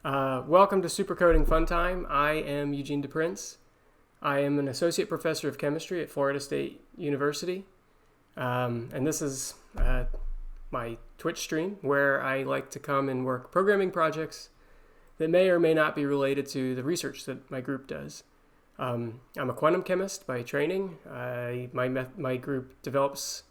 Welcome to Supercoding Fun Time. I am Eugene DePrince. I am an associate professor of chemistry at Florida State University. And this is my Twitch stream where I like to come and work programming projects that may or may not be related to the research that my group does. I'm a quantum chemist by training. My group develops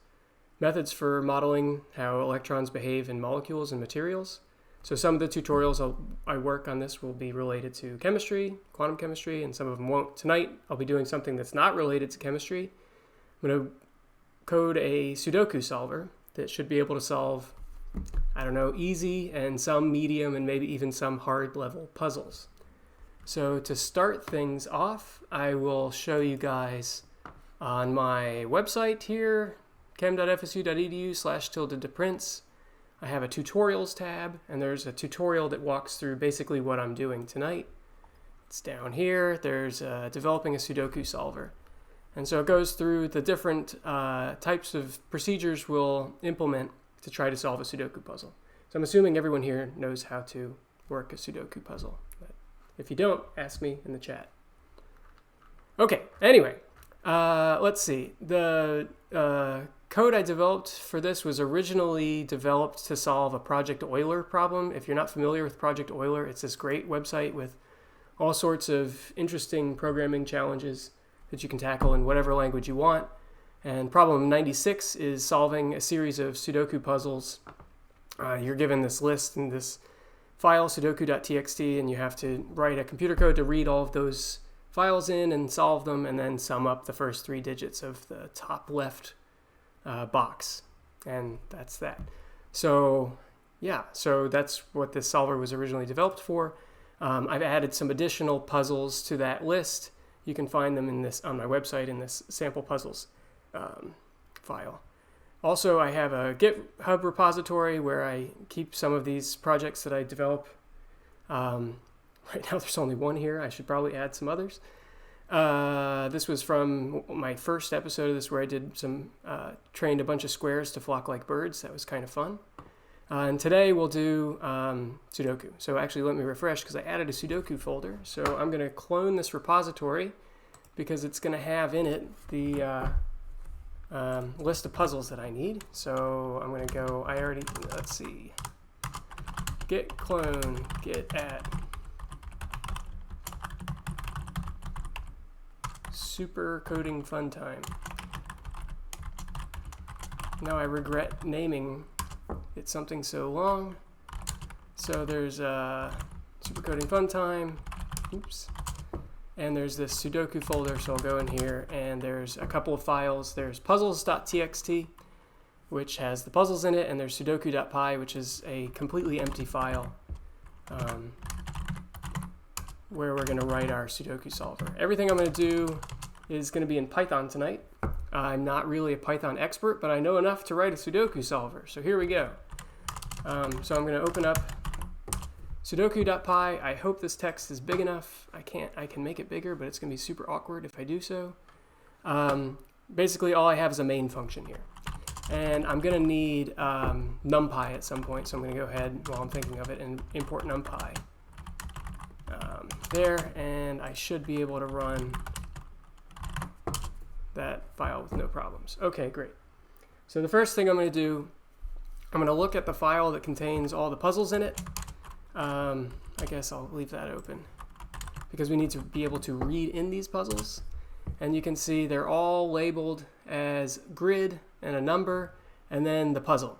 methods for modeling how electrons behave in molecules and materials. So some of the tutorials I work on this will be related to chemistry, quantum chemistry, and some of them won't. Tonight, I'll be doing something that's not related to chemistry. I'm going to code a Sudoku solver that should be able to solve, easy and some medium and maybe even some hard level puzzles. So to start things off, I will show you guys on my website here, chem.fsu.edu//deprince. I have a tutorials tab, and there's a tutorial that walks through basically what I'm doing tonight. It's down here. There's developing a Sudoku solver. And so it goes through the different types of procedures we'll implement to try to solve a Sudoku puzzle. So I'm assuming everyone here knows how to work a Sudoku puzzle. But if you don't, ask me in the chat. Okay, anyway, let's see. The code I developed for this was originally developed to solve a Project Euler problem. If you're not familiar with Project Euler, it's this great website with all sorts of interesting programming challenges that you can tackle in whatever language you want. And problem 96 is solving a series of Sudoku puzzles. You're given this list in this file, sudoku.txt, and you have to write a computer code to read all of those files in and solve them, and then sum up the first 3 digits of the top left box, and that's that. So that's what this solver was originally developed for. I've added some additional puzzles to that list. You can find them on my website in this sample puzzles file. Also, I have a GitHub repository where I keep some of these projects that I develop. Right now there's only one here. I should probably add some others. This was from my first episode of this where I did trained a bunch of squares to flock like birds. That was kind of fun. And today we'll do Sudoku. So actually let me refresh because I added a Sudoku folder. So I'm going to clone this repository because it's going to have in it the list of puzzles that I need. So I'm going to go, let's see, git clone, git add. Super coding fun time. Now I regret naming it something so long. So there's super coding fun time. Oops. And there's this Sudoku folder, so I'll go in here and there's a couple of files. There's puzzles.txt, which has the puzzles in it, and there's sudoku.py, which is a completely empty file where we're going to write our Sudoku solver. Everything I'm going to do is going to be in Python tonight. I'm not really a Python expert, but I know enough to write a Sudoku solver. So here we go. So I'm going to open up sudoku.py. I hope this text is big enough. I can make it bigger, but it's going to be super awkward if I do so. Basically, all I have is a main function here. And I'm going to need numpy at some point, so I'm going to go ahead while I'm thinking of it and import numpy. There, and I should be able to run that file with no problems. Okay, great. So the first thing I'm going to do, I'm going to look at the file that contains all the puzzles in it. I guess I'll leave that open because we need to be able to read in these puzzles. And you can see they're all labeled as grid and a number and then the puzzle.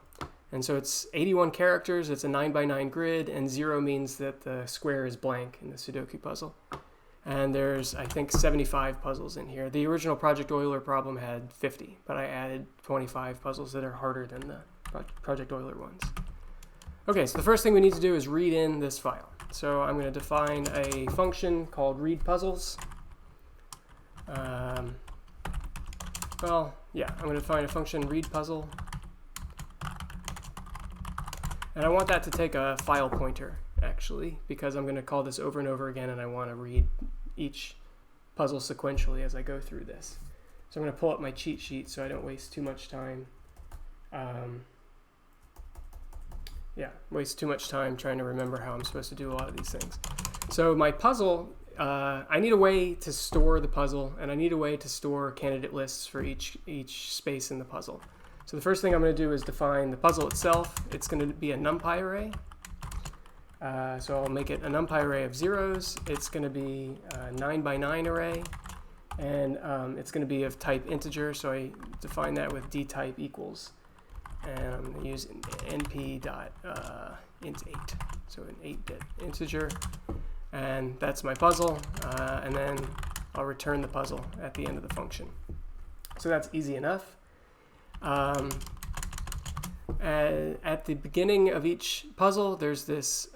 And so it's 81 characters, it's a 9x9 grid, and 0 means that the square is blank in the Sudoku puzzle. And there's, I think, 75 puzzles in here. The original Project Euler problem had 50, but I added 25 puzzles that are harder than the Project Euler ones. Okay, so the first thing we need to do is read in this file. So I'm going to define a function called readPuzzles. I'm going to define a function readPuzzle. And I want that to take a file pointer, actually, because I'm going to call this over and over again, and I want to read each puzzle sequentially as I go through this. So I'm going to pull up my cheat sheet so I don't waste too much time waste too much time trying to remember how I'm supposed to do a lot of these things. So my puzzle, I need a way to store the puzzle, and I need a way to store candidate lists for each space in the puzzle. So the first thing I'm going to do is define the puzzle itself. It's going to be a NumPy array. So I'll make it a NumPy array of zeros. It's going to be a 9 by 9 array, and it's going to be of type integer. So I define that with dtype equals, and I'm going to use np.int8, so an 8-bit integer, and that's my puzzle. And then I'll return the puzzle at the end of the function. So that's easy enough. At the beginning of each puzzle, there's this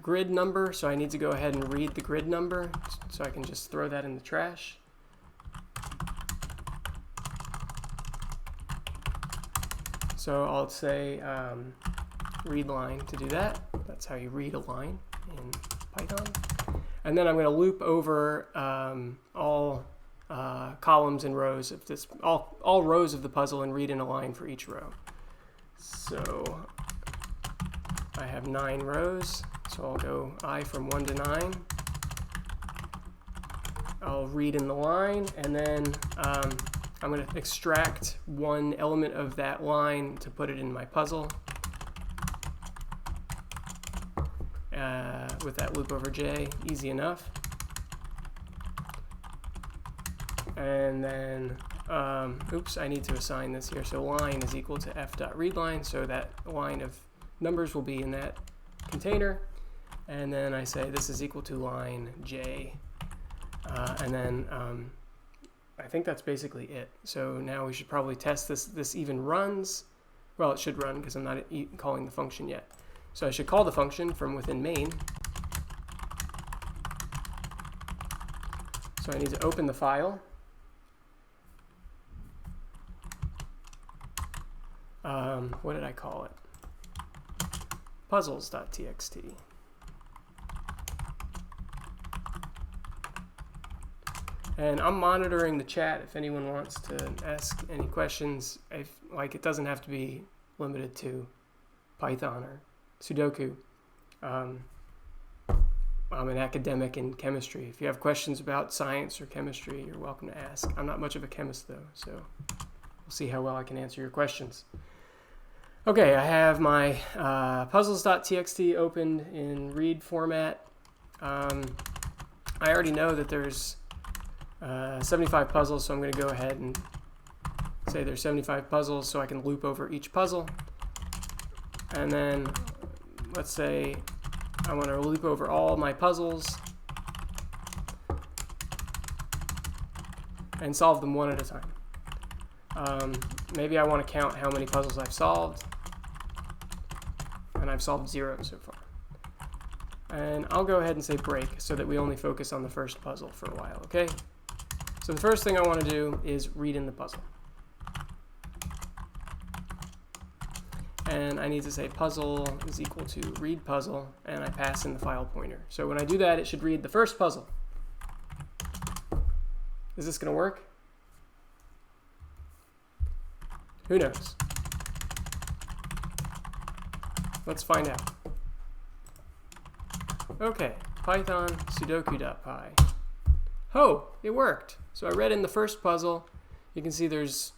grid number, so I need to go ahead and read the grid number, so I can just throw that in the trash. So I'll say read line to do that. That's how you read a line in Python. And then I'm going to loop over all columns and rows of this, all rows of the puzzle, and read in a line for each row. So I have 9 rows, so I'll go I from 1 to 9. I'll read in the line, and then I'm going to extract one element of that line to put it in my puzzle with that loop over j, easy enough. And then, oops, I need to assign this here. So line is equal to f.readLine, so that line of numbers will be in that container. And then I say this is equal to line j. And then I think that's basically it. So now we should probably test this even runs. Well, it should run because I'm not calling the function yet. So I should call the function from within main. So I need to open the file. What did I call it? Puzzles.txt. And I'm monitoring the chat if anyone wants to ask any questions. It doesn't have to be limited to Python or Sudoku. I'm an academic in chemistry. If you have questions about science or chemistry, you're welcome to ask. I'm not much of a chemist though, so we'll see how well I can answer your questions. Okay, I have my puzzles.txt opened in read format. I already know that there's 75 puzzles, so I'm going to go ahead and say there's 75 puzzles so I can loop over each puzzle. And then let's say I want to loop over all my puzzles and solve them one at a time. Maybe I want to count how many puzzles I've solved, and I've solved 0 so far. And I'll go ahead and say break so that we only focus on the first puzzle for a while, okay? So the first thing I want to do is read in the puzzle. And I need to say puzzle is equal to read puzzle, and I pass in the file pointer. So when I do that, it should read the first puzzle. Is this going to work? Who knows? Let's find out. Okay, Python sudoku.py. Oh, it worked. So I read in the first puzzle. You can see there's,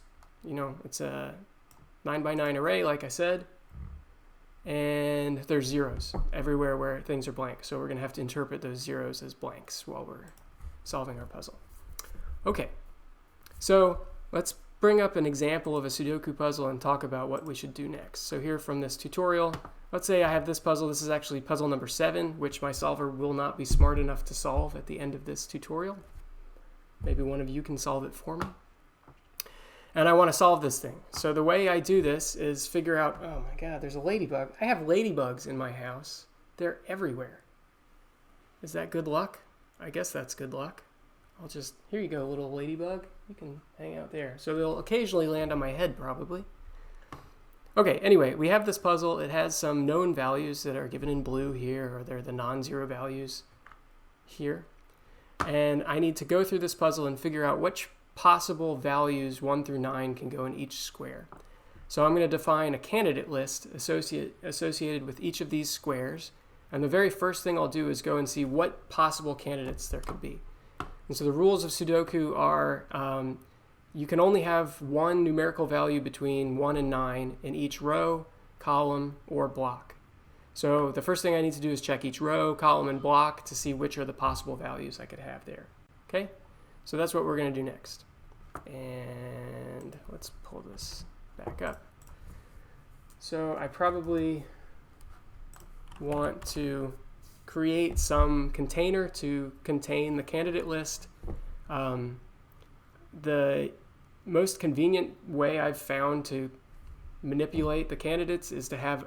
it's a 9 by 9 array, like I said, and there's zeros everywhere where things are blank. So we're going to have to interpret those zeros as blanks while we're solving our puzzle. Okay, so let's bring up an example of a Sudoku puzzle and talk about what we should do next. So here from this tutorial, let's say I have this puzzle. This is actually puzzle number 7, which my solver will not be smart enough to solve at the end of this tutorial. Maybe one of you can solve it for me. And I want to solve this thing. So the way I do this is figure out, oh my God, there's a ladybug. I have ladybugs in my house. They're everywhere. Is that good luck? I guess that's good luck. Here you go, little ladybug. You can hang out there. So they'll occasionally land on my head, probably. Okay, anyway, we have this puzzle. It has some known values that are given in blue here, or they're the non-zero values here. And I need to go through this puzzle and figure out which possible values 1 through 9 can go in each square. So I'm going to define a candidate list associated with each of these squares. And the very first thing I'll do is go and see what possible candidates there could be. And so the rules of Sudoku are you can only have one numerical value between 1 and 9 in each row, column, or block. So the first thing I need to do is check each row, column, and block to see which are the possible values I could have there. Okay? So that's what we're going to do next. And let's pull this back up. So I probably want to create some container to contain the candidate list. The most convenient way I've found to manipulate the candidates is to have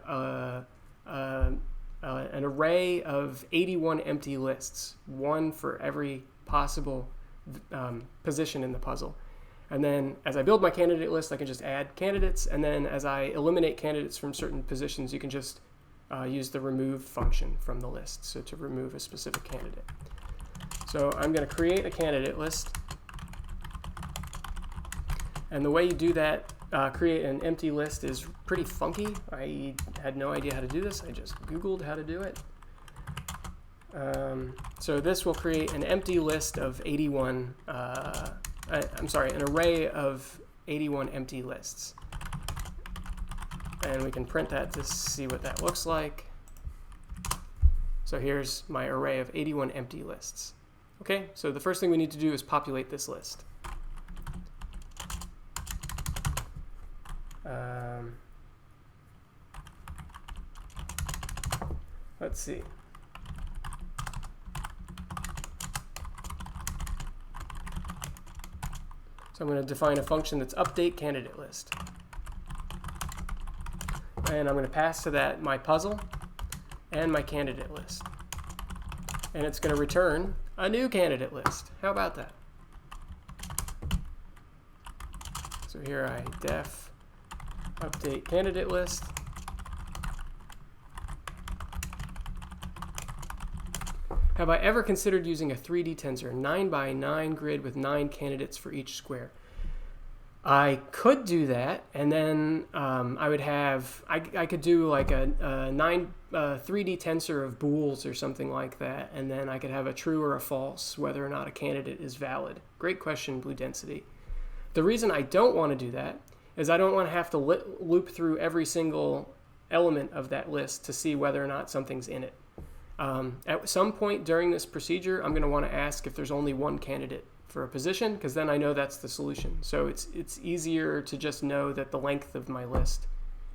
an array of 81 empty lists, one for every possible position in the puzzle. And then as I build my candidate list, I can just add candidates, and then as I eliminate candidates from certain positions, you can just use the remove function from the list, so to remove a specific candidate. So I'm going to create a candidate list, and the way you do that, create an empty list, is pretty funky. I had no idea how to do this. I just Googled how to do it. So this will create an empty list of 81, an array of 81 empty lists. And we can print that to see what that looks like. So here's my array of 81 empty lists. Okay, so the first thing we need to do is populate this list. Let's see. So I'm going to define a function that's update candidate list. And I'm going to pass to that my puzzle and my candidate list. And it's going to return a new candidate list. How about that? So here I def update candidate list. Have I ever considered using a 3D tensor 9x9 grid with 9 candidates for each square? I could do that, and then I would have, I could do like a 3D tensor of bools or something like that, and then I could have a true or a false whether or not a candidate is valid. Great question, Blue Density. The reason I don't want to do that is I don't want to have to loop through every single element of that list to see whether or not something's in it. At some point during this procedure, I'm going to want to ask if there's only one candidate for a position, because then I know that's the solution. So it's easier to just know that the length of my list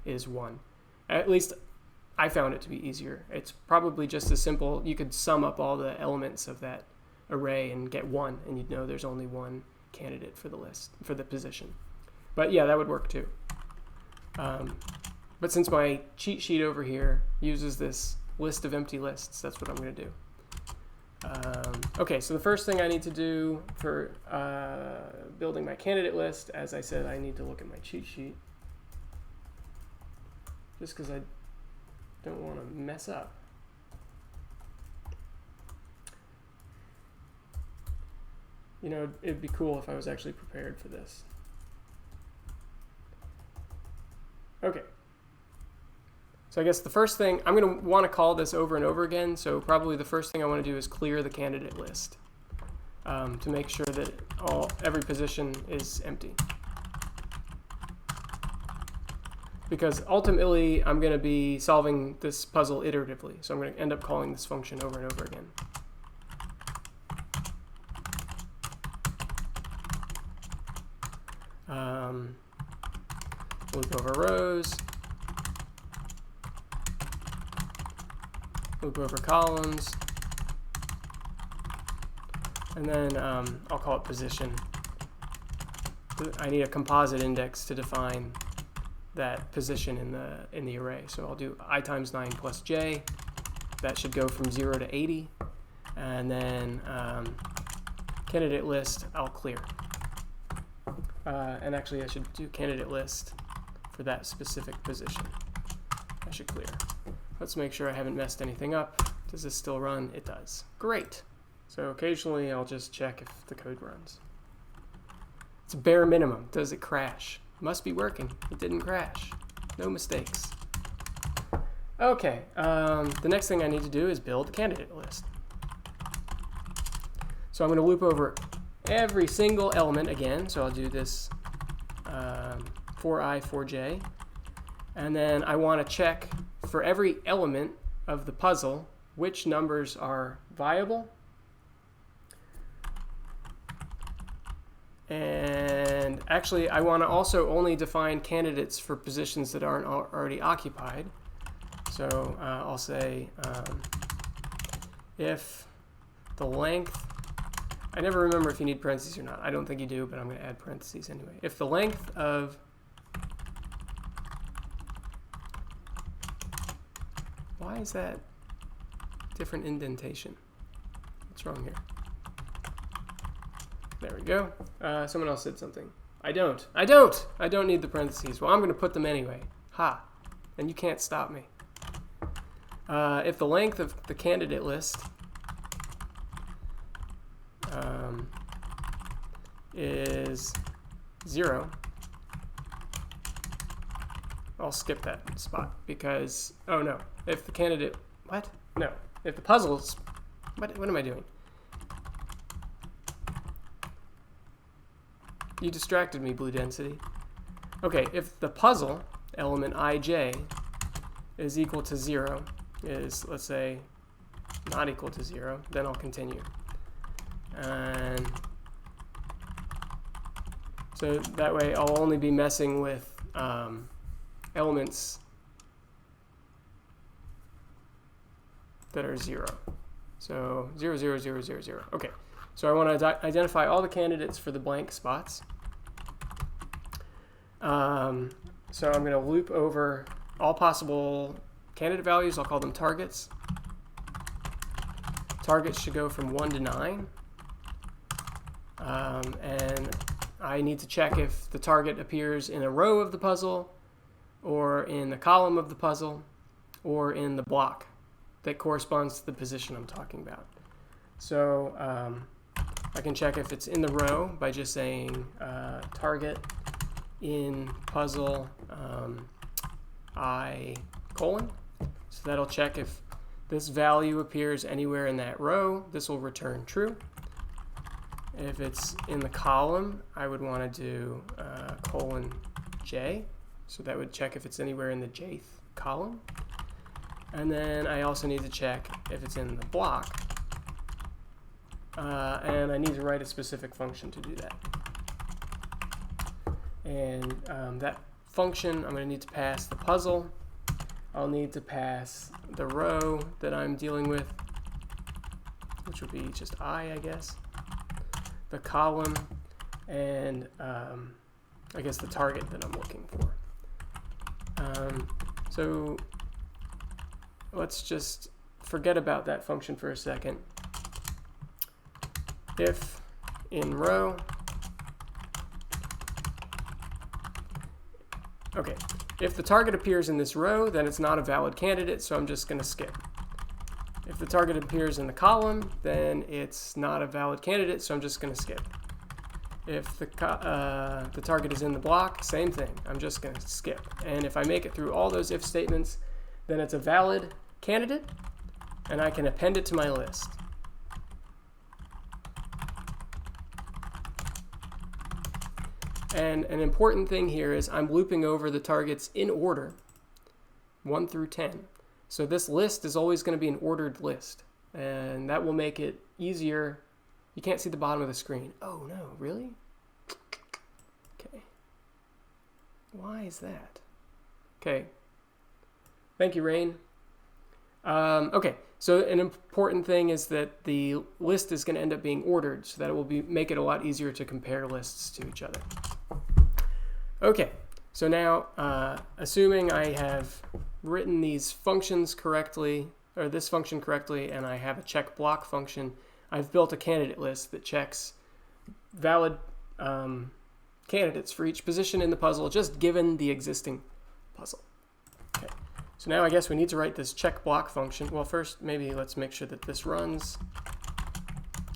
is 1. At least I found it to be easier. It's probably just as simple. You could sum up all the elements of that array and get 1, and you'd know there's only one candidate for the list, for the position. But yeah, that would work too. But since my cheat sheet over here uses this list of empty lists, that's what I'm going to do. Okay, so the first thing I need to do for building my candidate list, as I said, I need to look at my cheat sheet, just because I don't want to mess up. You know, it'd be cool if I was actually prepared for this. Okay. So I guess the first thing, I'm going to want to call this over and over again, so probably the first thing I want to do is clear the candidate list to make sure that every position is empty. Because ultimately, I'm going to be solving this puzzle iteratively, so I'm going to end up calling this function over and over again. Loop over rows. Loop over columns, and then I'll call it position. I need a composite index to define that position in the array. So I'll do I times 9 plus j. That should go from 0 to 80, and then candidate list I'll clear. And actually, I should do candidate list for that specific position. I should clear. Let's make sure I haven't messed anything up. Does this still run? It does. Great. So occasionally I'll just check if the code runs. It's bare minimum. Does it crash? must be working. It didn't crash. No mistakes. Okay, the next thing I need to do is build the candidate list. So I'm going to loop over every single element again. So I'll do this for I, for j. And then I want to check for every element of the puzzle which numbers are viable. And actually, I want to also only define candidates for positions that aren't already occupied. So I'll say if the length, I never remember if you need parentheses or not. I don't think you do, but I'm going to add parentheses anyway. If the length of, why is that different indentation? What's wrong here? There we go. Someone else said something. I don't need the parentheses. Well, I'm going to put them anyway. Ha. And you can't stop me. If the length of the candidate list is 0, I'll skip that spot because, oh no, if the candidate, what? No, if the puzzle's, what am I doing? You distracted me, blue density. Okay, if the puzzle element ij is equal to 0, is, let's say, not equal to 0, then I'll continue. And so that way I'll only be messing with elements that are 0. So 0, 0, 0, 0, 0. Okay, so I want to identify all the candidates for the blank spots. So I'm going to loop over all possible candidate values. I'll call them targets. Targets should go from 1 to 9. And I need to check if the target appears in a row of the puzzle, or in the column of the puzzle, or in the block that corresponds to the position I'm talking about. So I can check if it's in the row by just saying target in puzzle I colon. So that'll check if this value appears anywhere in that row. This will return true. If it's in the column, I would want to do colon j. So that would check if it's anywhere in the jth column. And then I also need to check if it's in the block. And I need to write a specific function to do that. And that function, I'm going to need to pass the puzzle. I'll need to pass the row that I'm dealing with, which would be just I guess. The column, and I guess the target that I'm looking for. So let's just forget about that function for a second. If in row, okay, if the target appears in this row, then it's not a valid candidate, so I'm just going to skip. If the target appears in the column, then it's not a valid candidate, so I'm just going to skip. If the target is in the block, same thing. I'm just going to skip. And if I make it through all those if statements, then it's a valid candidate, and I can append it to my list. And an important thing here is I'm looping over the targets in order, 1 through 10. So this list is always going to be an ordered list, and that will make it easier. You can't see the bottom of the screen. Oh no, really? Okay. Why is that? Okay. Thank you, Rain. Okay, so an important thing is that the list is going to end up being ordered, so that it will make it a lot easier to compare lists to each other. Okay, so now assuming I have written these functions correctly, or this function correctly, and I have a check block function, I've built a candidate list that checks valid candidates for each position in the puzzle, just given the existing puzzle. Okay, so now I guess we need to write this check block function. Well, first, maybe let's make sure that this runs.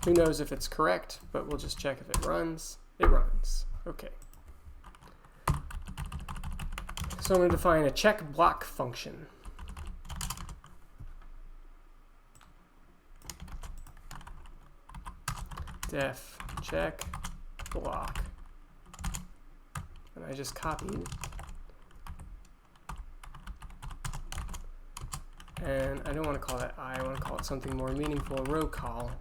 Who knows if it's correct, but we'll just check if it runs. It runs. Okay. So I'm going to define a check block function. Def check block. And I just copied. And I don't want to call that I want to call it something more meaningful, row call.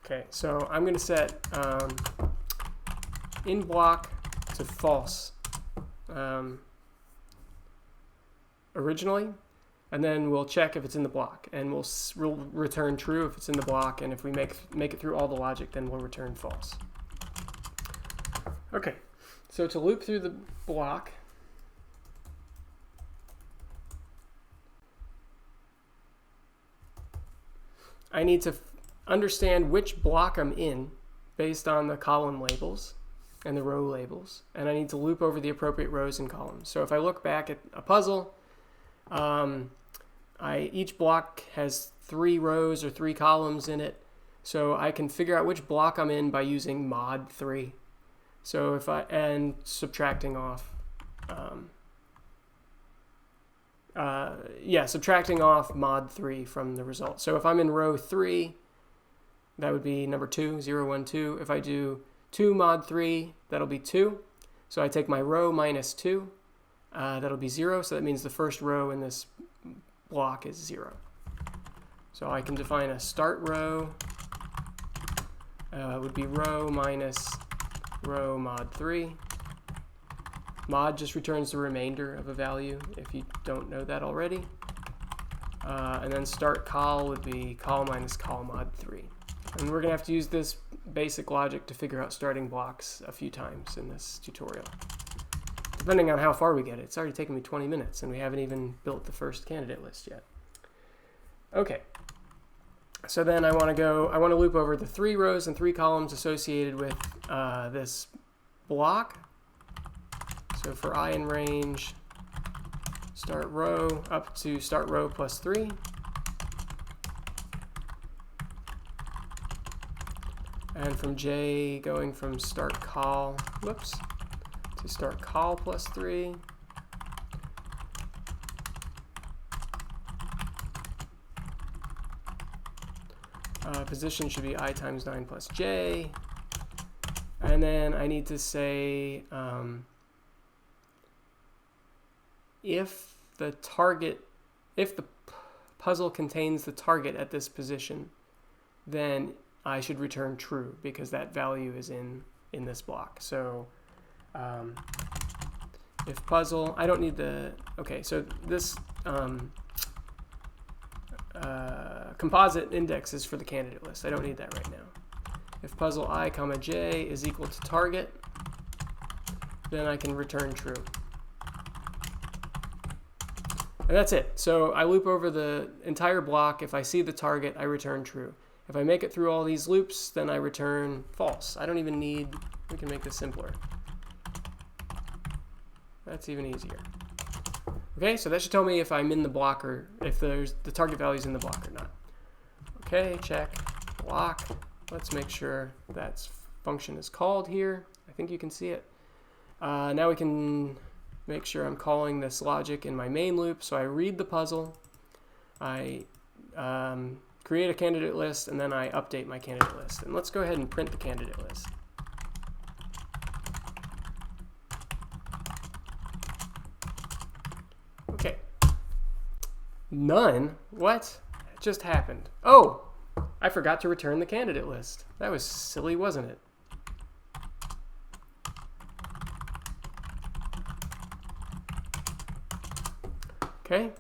Okay, so I'm going to set in block to false originally, and then we'll check if it's in the block, and we'll return true if it's in the block, and if we make it through all the logic, then we'll return false. Okay, so to loop through the block, I need to understand which block I'm in based on the column labels and the row labels, and I need to loop over the appropriate rows and columns. So if I look back at a puzzle, each block has 3 rows or 3 columns in it, so I can figure out which block I'm in by using mod 3. So and subtracting off, subtracting off mod 3 from the result. So if I'm in row 3, that would be number 2, 0, 1, 2. If I do 2 mod 3, that'll be 2. So I take my row minus 2, that'll be 0. So that means the first row in this block is 0. So I can define a start row, would be row minus row mod 3. Mod just returns the remainder of a value if you don't know that already. And then start call would be call minus call mod 3. And we're going to have to use this basic logic to figure out starting blocks a few times in this tutorial. Depending on how far we get it. It's already taken me 20 minutes and we haven't even built the first candidate list yet. Okay. So then I want to loop over the 3 rows and 3 columns associated with this block. So for I in range, start row up to start row plus 3. And from J, going from start call, to start call plus 3. Position should be I times 9 plus J. And then I need to say if the puzzle contains the target at this position, then I should return true because that value is in this block. So if puzzle, I don't need the, okay, so this composite index is for the candidate list. I don't need that right now. If puzzle I comma j is equal to target, then I can return true. And that's it. So I loop over the entire block. If I see the target, I return true. If I make it through all these loops, then I return false. I don't even need, we can make this simpler. That's even easier. Okay, so that should tell me if I'm in the block or if the target value is in the block or not. Okay, check block. Let's make sure that function is called here. I think you can see it. Now we can make sure I'm calling this logic in my main loop. So I read the puzzle, I create a candidate list, and then I update my candidate list. And let's go ahead and print the candidate list. Okay. None? What? It just happened. Oh! I forgot to return the candidate list. That was silly, wasn't it? Okay.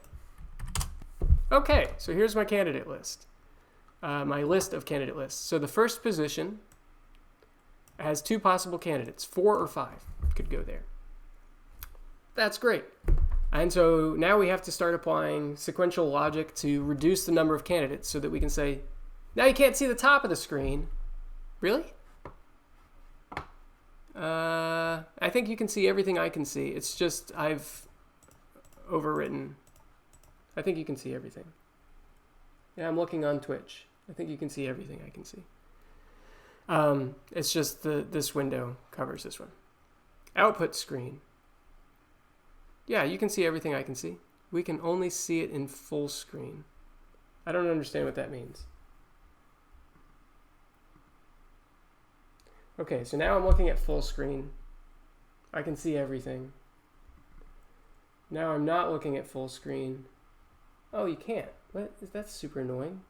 Okay, so here's my candidate list. My list of candidate lists. So the first position has 2 possible candidates, 4 or 5 could go there. That's great. And so now we have to start applying sequential logic to reduce the number of candidates so that we can say, now you can't see the top of the screen. Really? I think you can see everything I can see. It's just I've overwritten. I think you can see everything. Yeah, I'm looking on Twitch. I think you can see everything I can see. It's just this window covers this one. Output screen. Yeah, you can see everything I can see. We can only see it in full screen. I don't understand what that means. Okay, so now I'm looking at full screen. I can see everything. Now I'm not looking at full screen. Oh, you can't. What? That's super annoying.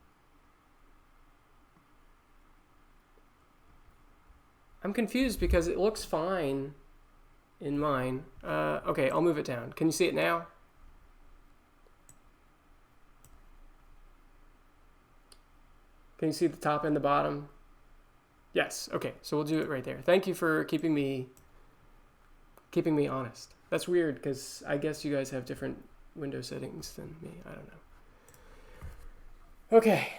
I'm confused because it looks fine in mine. Okay, I'll move it down. Can you see it now? Can you see the top and the bottom? Yes. Okay, so we'll do it right there. Thank you for keeping me honest. That's weird because I guess you guys have different window settings than me. I don't know. Okay.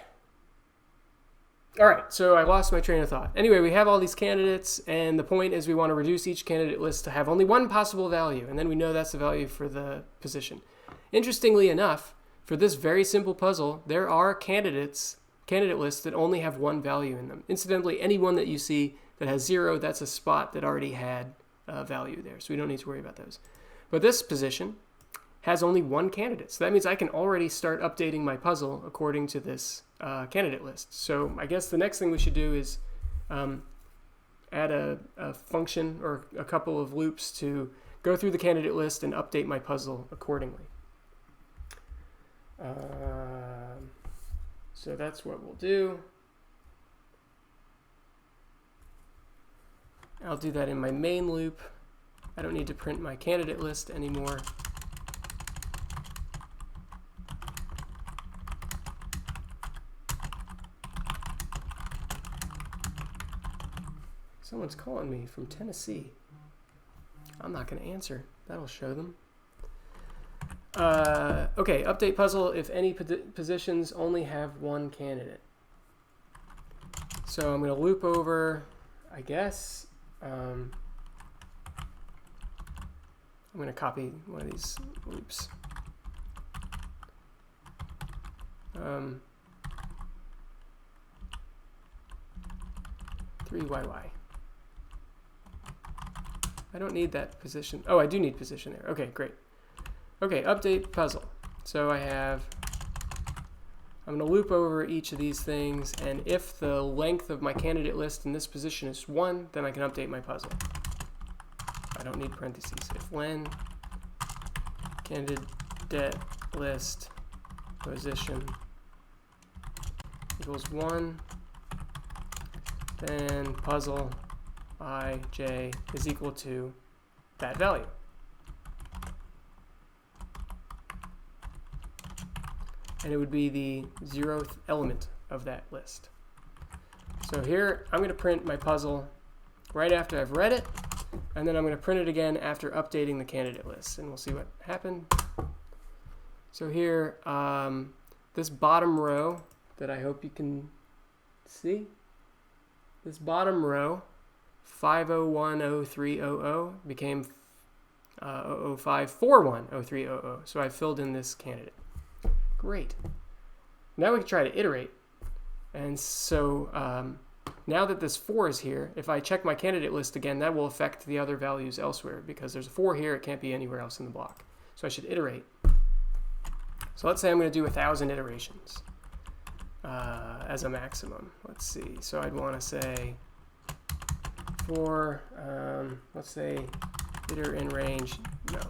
All right, so I lost my train of thought. Anyway, we have all these candidates, and the point is we want to reduce each candidate list to have only one possible value, and then we know that's the value for the position. Interestingly enough, for this very simple puzzle, there are candidate lists that only have one value in them. Incidentally, any one that you see that has 0, that's a spot that already had a value there, so we don't need to worry about those. But this position has only one candidate, so that means I can already start updating my puzzle according to this candidate list. So I guess the next thing we should do is add a function or a couple of loops to go through the candidate list and update my puzzle accordingly. So that's what we'll do. I'll do that in my main loop. I don't need to print my candidate list anymore. Someone's calling me from Tennessee. I'm not going to answer. That'll show them. Okay, update puzzle if any positions only have one candidate. So I'm going to loop over, I guess. I'm going to copy one of these loops. 3YY. I don't need that position. Oh, I do need position there. Okay, great. Okay, update puzzle. So I'm going to loop over each of these things, and if the length of my candidate list in this position is 1, then I can update my puzzle. I don't need parentheses. If len candidate list position equals 1, then puzzle ij is equal to that value. And it would be the 0th element of that list. So here I'm going to print my puzzle right after I've read it, and then I'm going to print it again after updating the candidate list, and we'll see what happened. So here, this bottom row that I hope you can see, this bottom row, 5010300 became 005410300. So I filled in this candidate. Great. Now we can try to iterate. And so now that this 4 is here, if I check my candidate list again, that will affect the other values elsewhere because there's a 4 here, it can't be anywhere else in the block. So I should iterate. So let's say I'm going to do 1,000 iterations as a maximum. Let's see. So I'd want to say for, let's say, iter in range. No,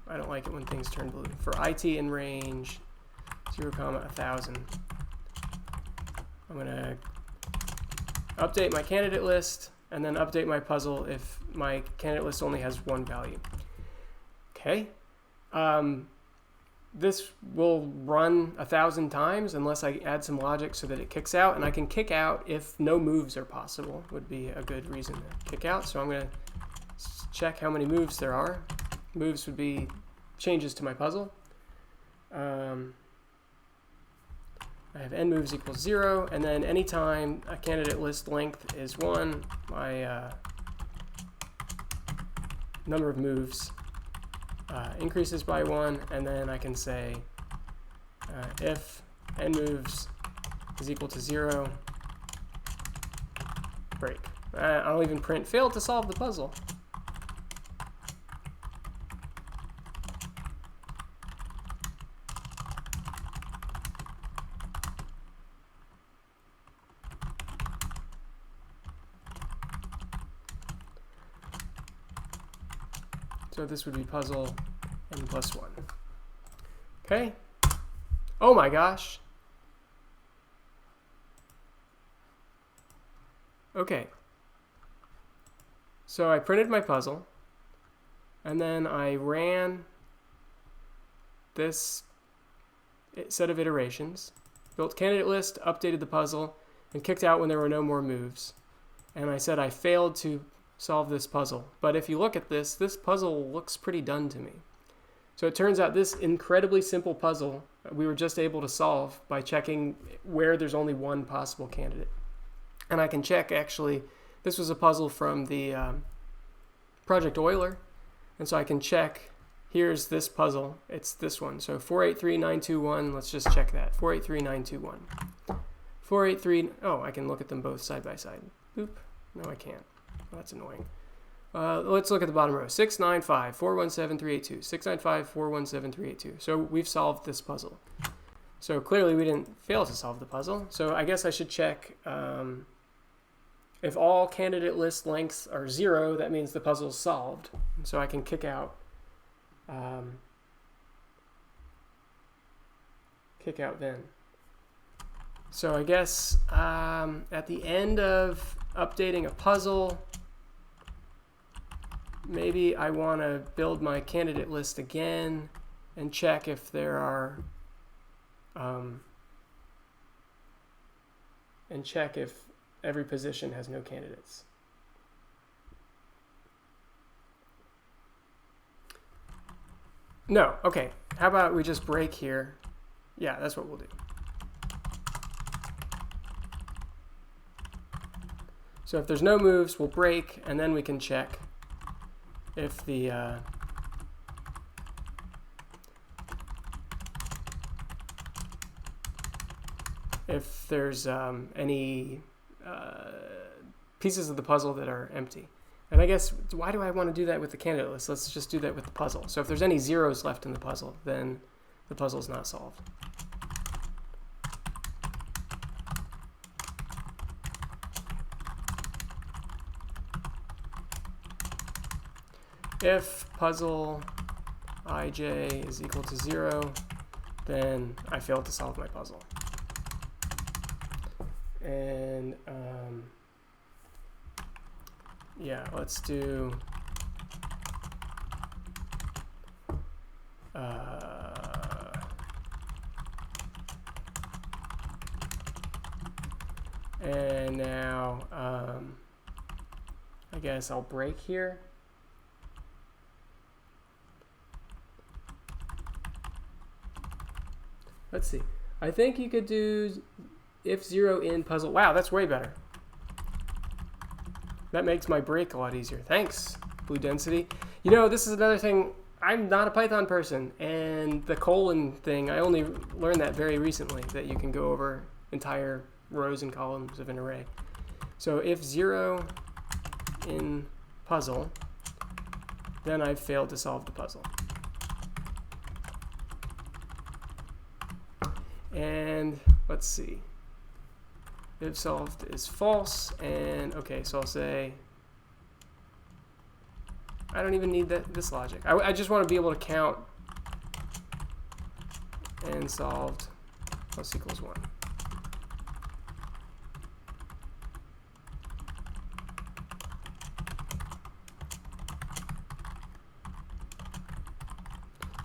I don't like it when things turn blue. For it in range 0, 1,000. I'm going to update my candidate list and then update my puzzle if my candidate list only has one value. Okay. This will run 1,000 times unless I add some logic so that it kicks out, and I can kick out if no moves are possible, would be a good reason to kick out. So I'm going to check how many moves there are. Moves would be changes to my puzzle. I have n moves equals 0, and then anytime a candidate list length is 1, my number of moves increases by 1, and then I can say if n moves is equal to 0, break. I'll even print failed to solve the puzzle. So this would be puzzle n plus 1. Okay. Oh my gosh. Okay. So I printed my puzzle, and then I ran this set of iterations, built candidate list, updated the puzzle, and kicked out when there were no more moves. And I said I failed to solve this puzzle. But if you look at this puzzle looks pretty done to me. So it turns out this incredibly simple puzzle we were just able to solve by checking where there's only one possible candidate. And I can check, actually, this was a puzzle from the Project Euler. And so I can check, here's this puzzle, it's this one. So 483921, let's just check that, 483921. 483, oh, I can look at them both side by side. Boop, no I can't. Well, that's annoying. Let's look at the bottom row. 695 417 382. 695 417 382. So we've solved this puzzle. So clearly we didn't fail to solve the puzzle. So I guess I should check if all candidate list lengths are 0, that means the puzzle is solved. So I can kick out then. So I guess at the end of updating a puzzle, maybe I want to build my candidate list again and check if there are, and check if every position has no candidates. No, okay. How about we just break here? Yeah, that's what we'll do. So if there's no moves, we'll break, and then we can check if the if there's any pieces of the puzzle that are empty. And I guess, why do I want to do that with the candidate list? Let's just do that with the puzzle. So if there's any zeros left in the puzzle, then the puzzle's not solved. If puzzle ij is equal to 0, then I failed to solve my puzzle. And yeah, let's do and now I guess I'll break here. Let's see. I think you could do if 0 in puzzle. Wow, that's way better. That makes my break a lot easier. Thanks, Blue Density. You know, this is another thing. I'm not a Python person, and the colon thing, I only learned that very recently, that you can go over entire rows and columns of an array. So if 0 in puzzle, then I've failed to solve the puzzle. And let's see. If solved is false, and okay, so I'll say I don't even need this logic. I just want to be able to count and solved plus equals 1.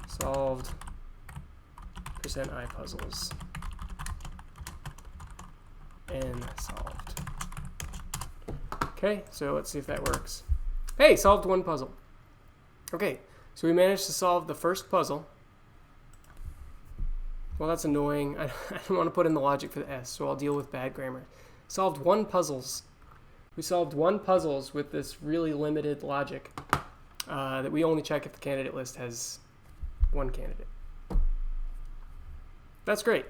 Solved %i puzzles. And solved. Okay, so let's see if that works. Hey, solved one puzzle. Okay, so we managed to solve the first puzzle. Well, that's annoying. I don't want to put in the logic for the S, so I'll deal with bad grammar. Solved one puzzles. We solved one puzzles with this really limited logic that we only check if the candidate list has one candidate. That's great.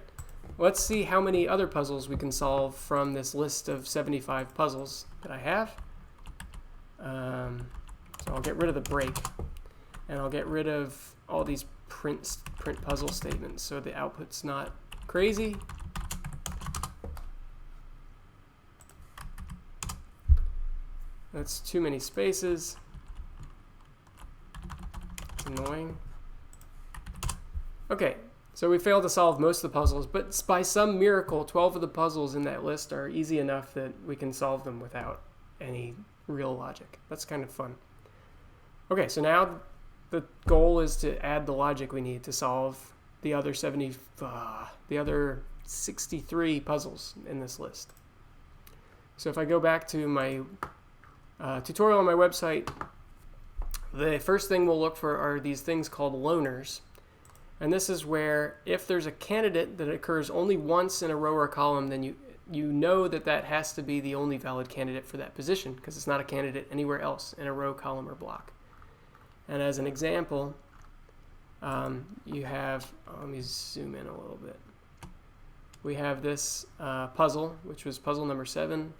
let's see how many other puzzles we can solve from this list of 75 puzzles that I have. So I'll get rid of the break, and I'll get rid of all these print puzzle statements so the output's not crazy. That's too many spaces. It's annoying. Okay, so we failed to solve most of the puzzles, but by some miracle, 12 of the puzzles in that list are easy enough that we can solve them without any real logic. That's kind of fun. Okay, so now the goal is to add the logic we need to solve the other 63 puzzles in this list. So if I go back to my tutorial on my website, the first thing we'll look for are these things called loaners. And this is where if there's a candidate that occurs only once in a row or a column, then you know that that has to be the only valid candidate for that position, because it's not a candidate anywhere else in a row, column, or block. And as an example, you have, let me zoom in a little bit. We have this puzzle, which was puzzle number 7,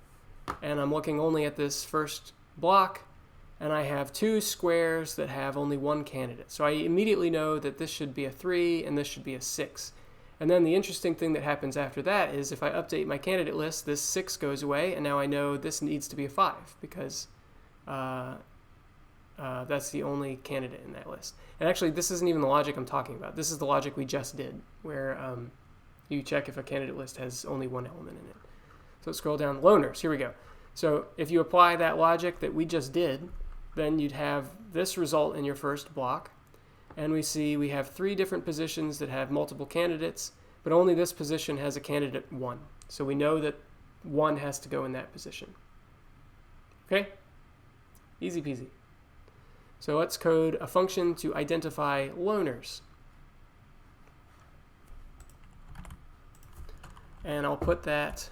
and I'm looking only at this first block, and I have 2 squares that have only one candidate. So I immediately know that this should be a 3 and this should be a 6. And then the interesting thing that happens after that is if I update my candidate list, this 6 goes away, and now I know this needs to be a 5 because that's the only candidate in that list. And actually, this isn't even the logic I'm talking about. This is the logic we just did, where you check if a candidate list has only one element in it. So let's scroll down. Loaners, here we go. So if you apply that logic that we just did, then you'd have this result in your first block. And we see we have 3 different positions that have multiple candidates, but only this position has a candidate 1. So we know that 1 has to go in that position. Okay? Easy peasy. So let's code a function to identify loaners. And I'll put that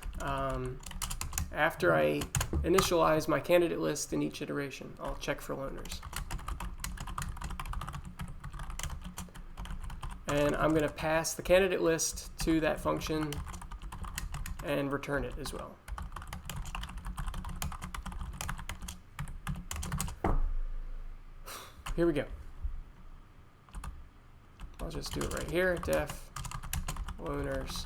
after I initialize my candidate list in each iteration. I'll check for loaners. And I'm going to pass the candidate list to that function and return it as well. Here we go. I'll just do it right here. Def loaners.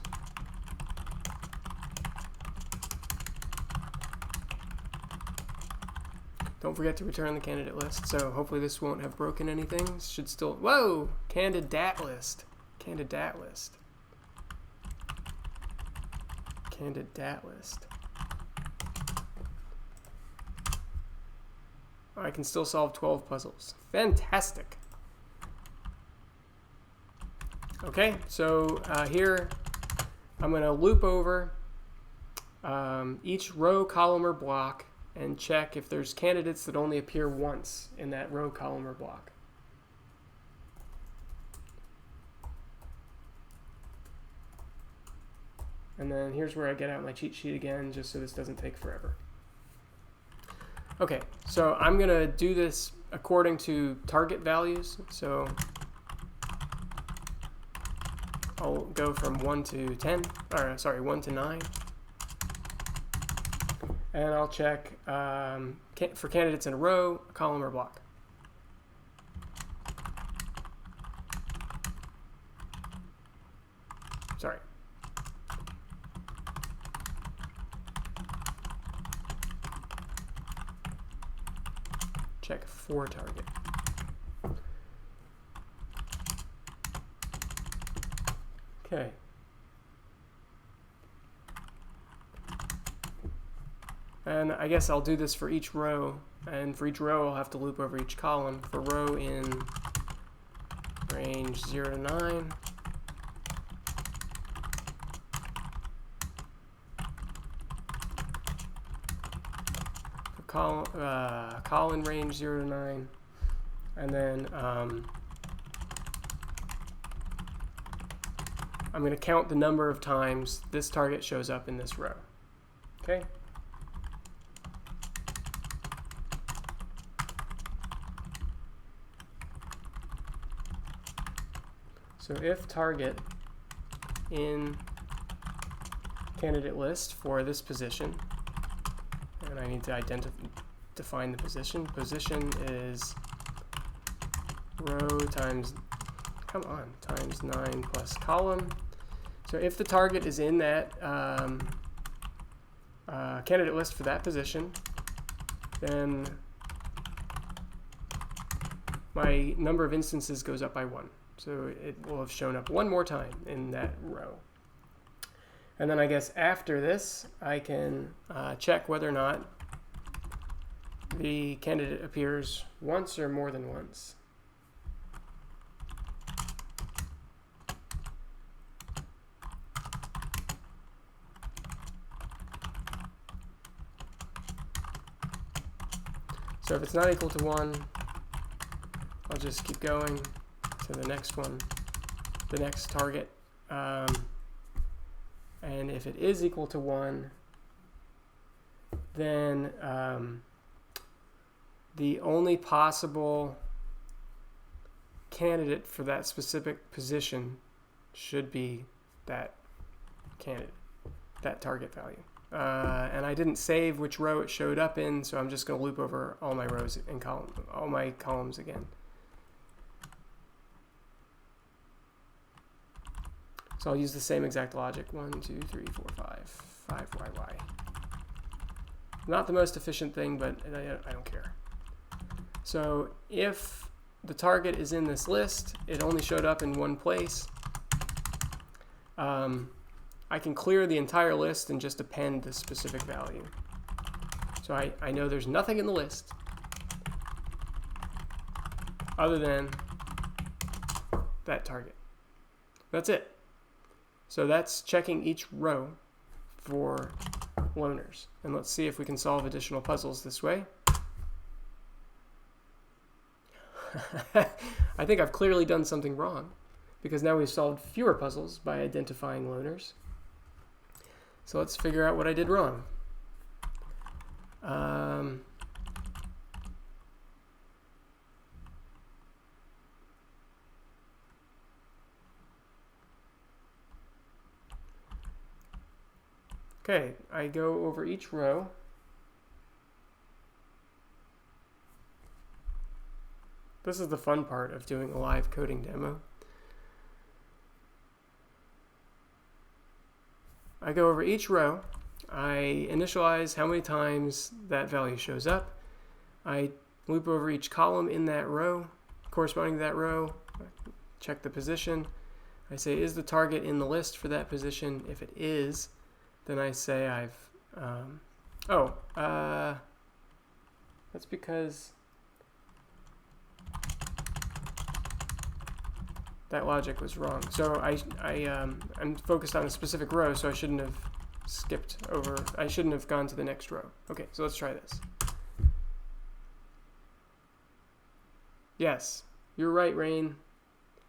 Don't forget to return the candidate list. So hopefully this won't have broken anything. This should still, whoa, candidate list. Candidate list. Candidate list. I can still solve 12 puzzles. Fantastic. Okay, so here I'm going to loop over each row, column, or block and check if there's candidates that only appear once in that row, column, or block. And then here's where I get out my cheat sheet again, just so this doesn't take forever. Okay, so I'm going to do this according to target values. So I'll go from 1 to 10, or sorry, 1 to 9. And I'll check for candidates in a row, a column, or block. Sorry. Check for target. Okay. And I guess I'll do this for each row, and for each row I'll have to loop over each column. For row in range 0 to 9, for column range 0 to 9, and then I'm going to count the number of times this target shows up in this row. Okay? So if target in candidate list for this position, and I need to define the position. Position is row times, times 9 plus column. So if the target is in that candidate list for that position, then my number of instances goes up by 1. So it will have shown up one more time in that row. And then I guess after this, I can check whether or not the candidate appears once or more than once. So if it's not equal to 1, I'll just keep going to the next one, the next target. And if it is equal to 1, then the only possible candidate for that specific position should be that candidate, that target value. And I didn't save which row it showed up in, so I'm just going to loop over all my rows and all my columns again. So I'll use the same exact logic. 1, 2, 3, 4, 5 YY. Not the most efficient thing, but I don't care. So if the target is in this list, it only showed up in one place, I can clear the entire list and just append the specific value. So I know there's nothing in the list other than that target. That's it. So that's checking each row for loners. And let's see if we can solve additional puzzles this way. I think I've clearly done something wrong, because now we've solved fewer puzzles by identifying loners. So let's figure out what I did wrong. Okay, I go over each row. This is the fun part of doing a live coding demo. I go over each row. I initialize how many times that value shows up. I loop over each column in that row, corresponding to that row, check the position. I say, is the target in the list for that position? If it is, then I say that's because that logic was wrong. So I'm focused on a specific row, so I shouldn't have skipped over. I shouldn't have gone to the next row. Okay, so let's try this. Yes, you're right, Rain.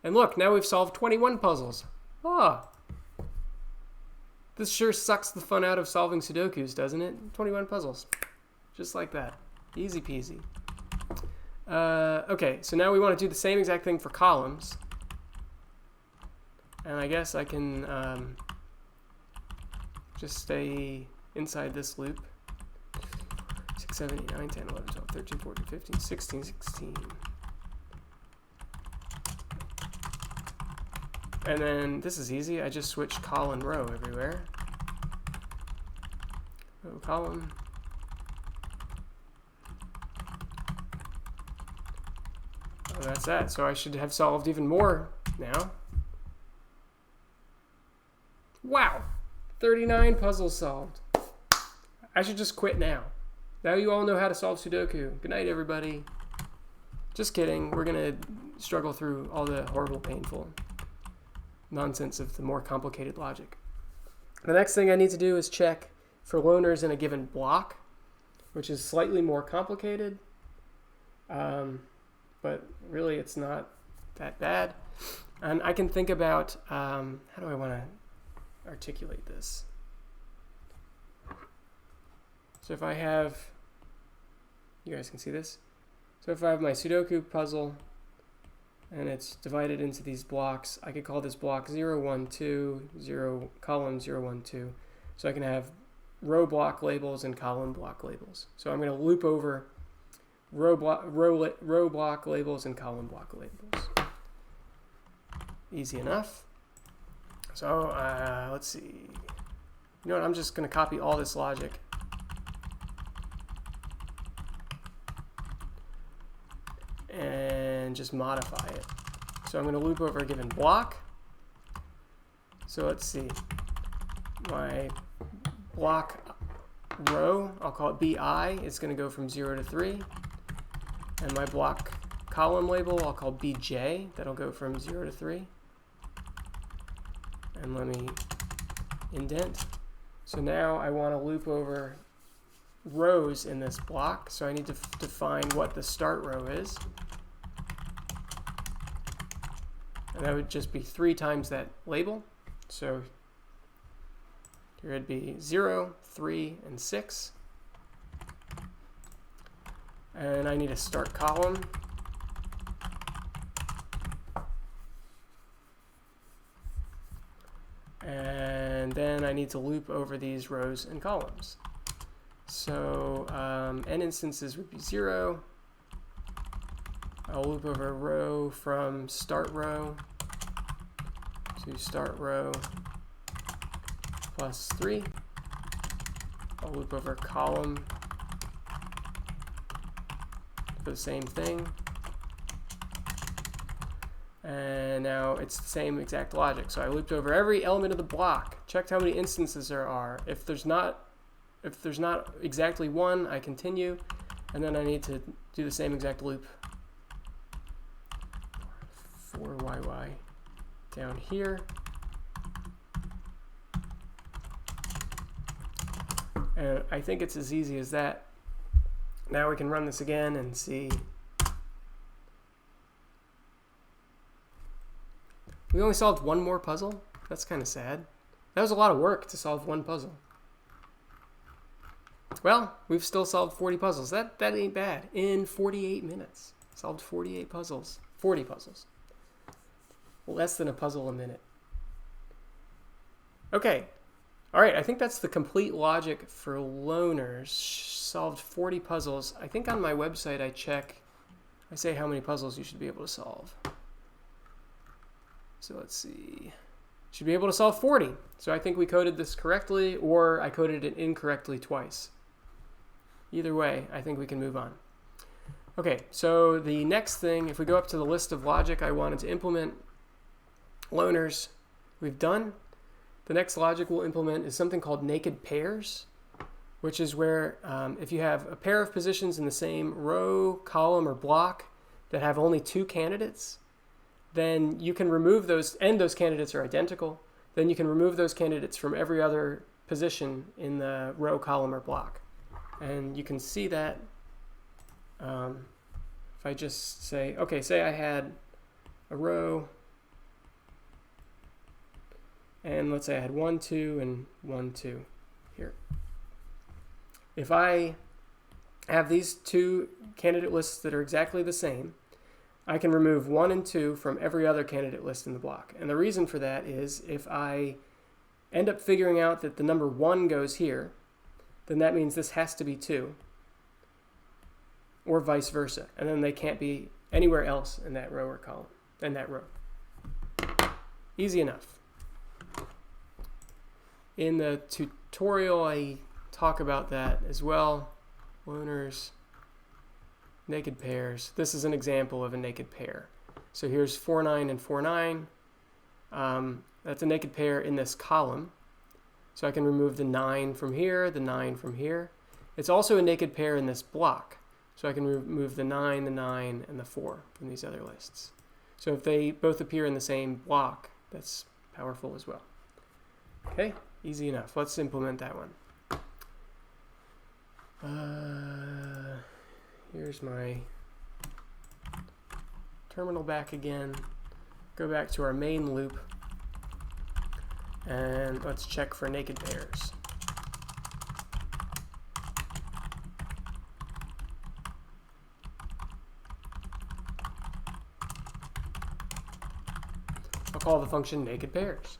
And look, now we've solved 21 puzzles. Ah. This sure sucks the fun out of solving Sudokus, doesn't it? 21 puzzles. Just like that. Easy peasy. Okay, so now we want to do the same exact thing for columns. And I guess I can just stay inside this loop. 6, 7, 8, 9, 10, 11, 12, 13, 14, 15, 16, 16. And then this is easy. I just switch col and row everywhere. Row, column. Oh, that's that. So I should have solved even more now. Wow! 39 puzzles solved. I should just quit now. Now you all know how to solve Sudoku. Good night, everybody. Just kidding. We're going to struggle through all the horrible, painful nonsense of the more complicated logic. The next thing I need to do is check for loners in a given block, which is slightly more complicated, but really it's not that bad. And I can think about how do I want to articulate this. So if I have, you guys can see this. So if I have my Sudoku puzzle and it's divided into these blocks, I could call this block 0, 1, 2, 0, column 0, 1, 2. So I can have row block labels and column block labels. So I'm going to loop over row block labels and column block labels. Easy enough. So let's see. You know what? I'm just going to copy all this logic. And just modify it. So I'm going to loop over a given block. So let's see. My block row, I'll call it BI, it's going to go from 0 to 3. And my block column label, I'll call BJ, that'll go from 0 to 3. And let me indent. So now I want to loop over rows in this block, so I need to define what the start row is. And that would just be 3 times that label. So here it'd be 0, 3, and 6. And I need a start column. And then I need to loop over these rows and columns. So n instances would be 0. I'll loop over a row from start row to start row plus 3. I'll loop over column for the same thing. And now it's the same exact logic. So I looped over every element of the block, checked how many instances there are. If there's not exactly 1, I continue, and then I need to do the same exact loop for YY down here. And I think it's as easy as that. Now we can run this again and see. We only solved one more puzzle? That's kind of sad. That was a lot of work to solve one puzzle. Well, we've still solved 40 puzzles. That ain't bad. In 48 minutes. Solved 48 puzzles. 40 puzzles. Less than a puzzle a minute. Okay. All right, I think that's the complete logic for loaners. Solved 40 puzzles. I think on my website I say how many puzzles you should be able to solve. So let's see. Should be able to solve 40. So I think we coded this correctly, or I coded it incorrectly twice. Either way, I think we can move on. Okay, so the next thing, if we go up to the list of logic I wanted to implement, loaners, we've done. The next logic we'll implement is something called naked pairs, which is where if you have a pair of positions in the same row, column, or block that have only 2 candidates, then you can remove those, and those candidates are identical, then you can remove those candidates from every other position in the row, column, or block. And you can see that if I just say, okay, say I had a row, and let's say I had 1, 2, and 1, 2 here. If I have these 2 candidate lists that are exactly the same, I can remove 1 and 2 from every other candidate list in the block. And the reason for that is if I end up figuring out that the number 1 goes here, then that means this has to be 2, or vice versa. And then they can't be anywhere else in that row or column, in that row. Easy enough. In the tutorial, I talk about that as well. Loaners, naked pairs. This is an example of a naked pair. So here's 4, 9, and 4, 9. That's a naked pair in this column. So I can remove the 9 from here, the 9 from here. It's also a naked pair in this block. So I can remove the 9, and the 4 from these other lists. So if they both appear in the same block, that's powerful as well. Okay, easy enough. Let's implement that one. Here's my terminal back again. Go back to our main loop. And let's check for naked pairs. I'll call the function naked pairs.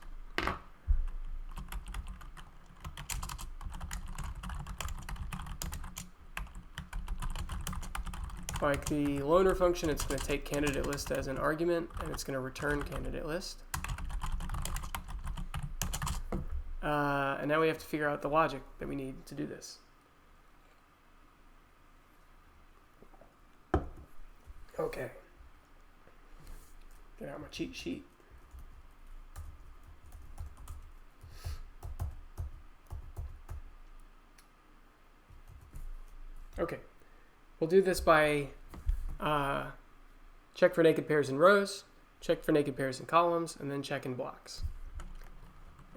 like the loaner function, it's going to take candidate list as an argument, and it's going to return candidate list. And now we have to figure out the logic that we need to do this. Okay. Get out my cheat sheet. Okay. We'll do this by check for naked pairs in rows, check for naked pairs in columns, and then check in blocks.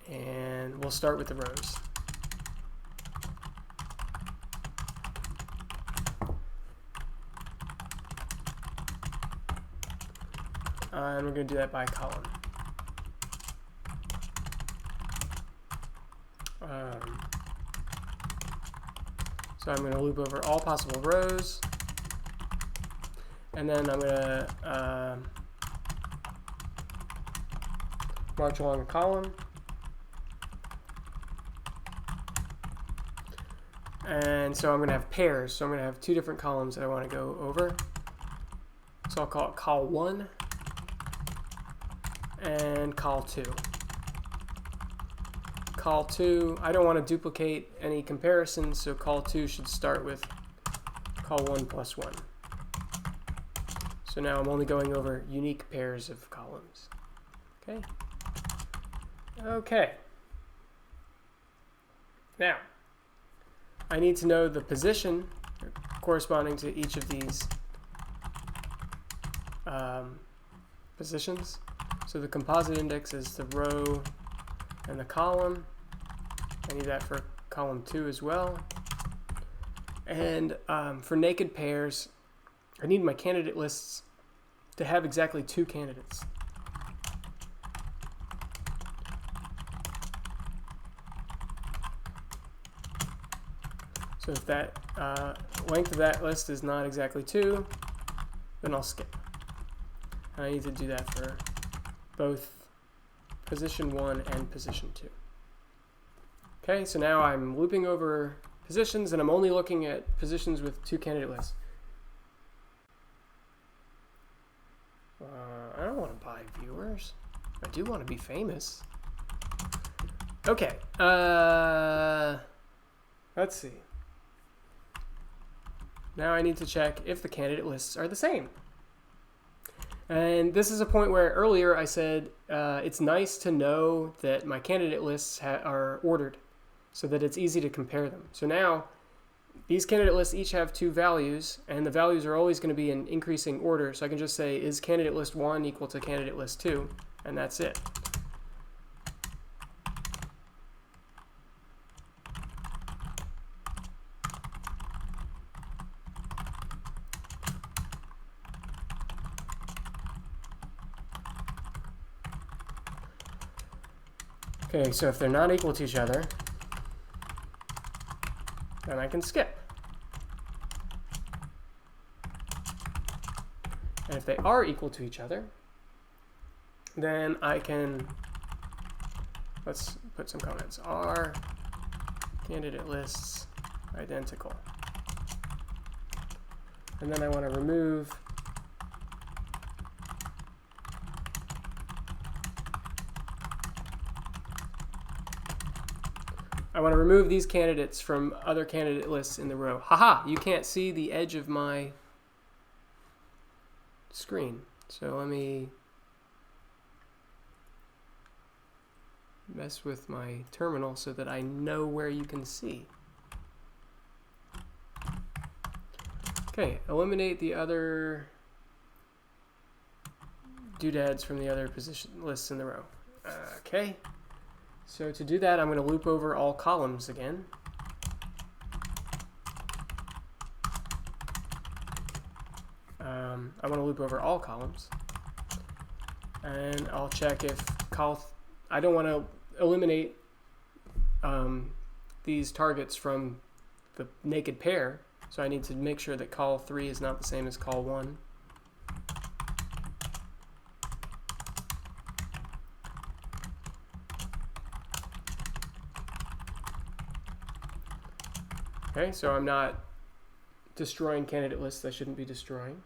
And we'll start with the rows. And we're going to do that by column. So I'm going to loop over all possible rows. And then I'm going to march along a column. And so I'm going to have pairs. So I'm going to have two different columns that I want to go over. So I'll call it col 1 and col 2. Col 2, I don't want to duplicate any comparisons, so col 2 should start with col 1 plus 1. So now I'm only going over unique pairs of columns. Okay. Okay. Now, I need to know the position corresponding to each of these positions. So the composite index is the row and the column. I need that for column 2 as well. And for naked pairs, I need my candidate lists to have exactly 2 candidates. So if that length of that list is not exactly 2, then I'll skip. And I need to do that for both position 1 and position 2. Okay, so now I'm looping over positions, and I'm only looking at positions with 2 candidate lists. I don't want to buy viewers. I do want to be famous. Okay, let's see. Now I need to check if the candidate lists are the same. And this is a point where earlier I said it's nice to know that my candidate lists are ordered so that it's easy to compare them. So now these candidate lists each have 2 values, and the values are always going to be in increasing order. So I can just say, is candidate list 1 equal to candidate list 2? And that's it. Okay, so if they're not equal to each other, then I can skip. And if they are equal to each other, then I can, let's put some comments. Are candidate lists identical? And then I want to remove these candidates from other candidate lists in the row. Haha, you can't see the edge of my screen. So let me mess with my terminal so that I know where you can see. Okay, eliminate the other doodads from the other position lists in the row. Okay. So to do that, I'm going to loop over all columns again. I want to loop over all columns. And I'll check if I don't want to eliminate these targets from the naked pair. So I need to make sure that col 3 is not the same as col 1. Okay, so I'm not destroying candidate lists I shouldn't be destroying.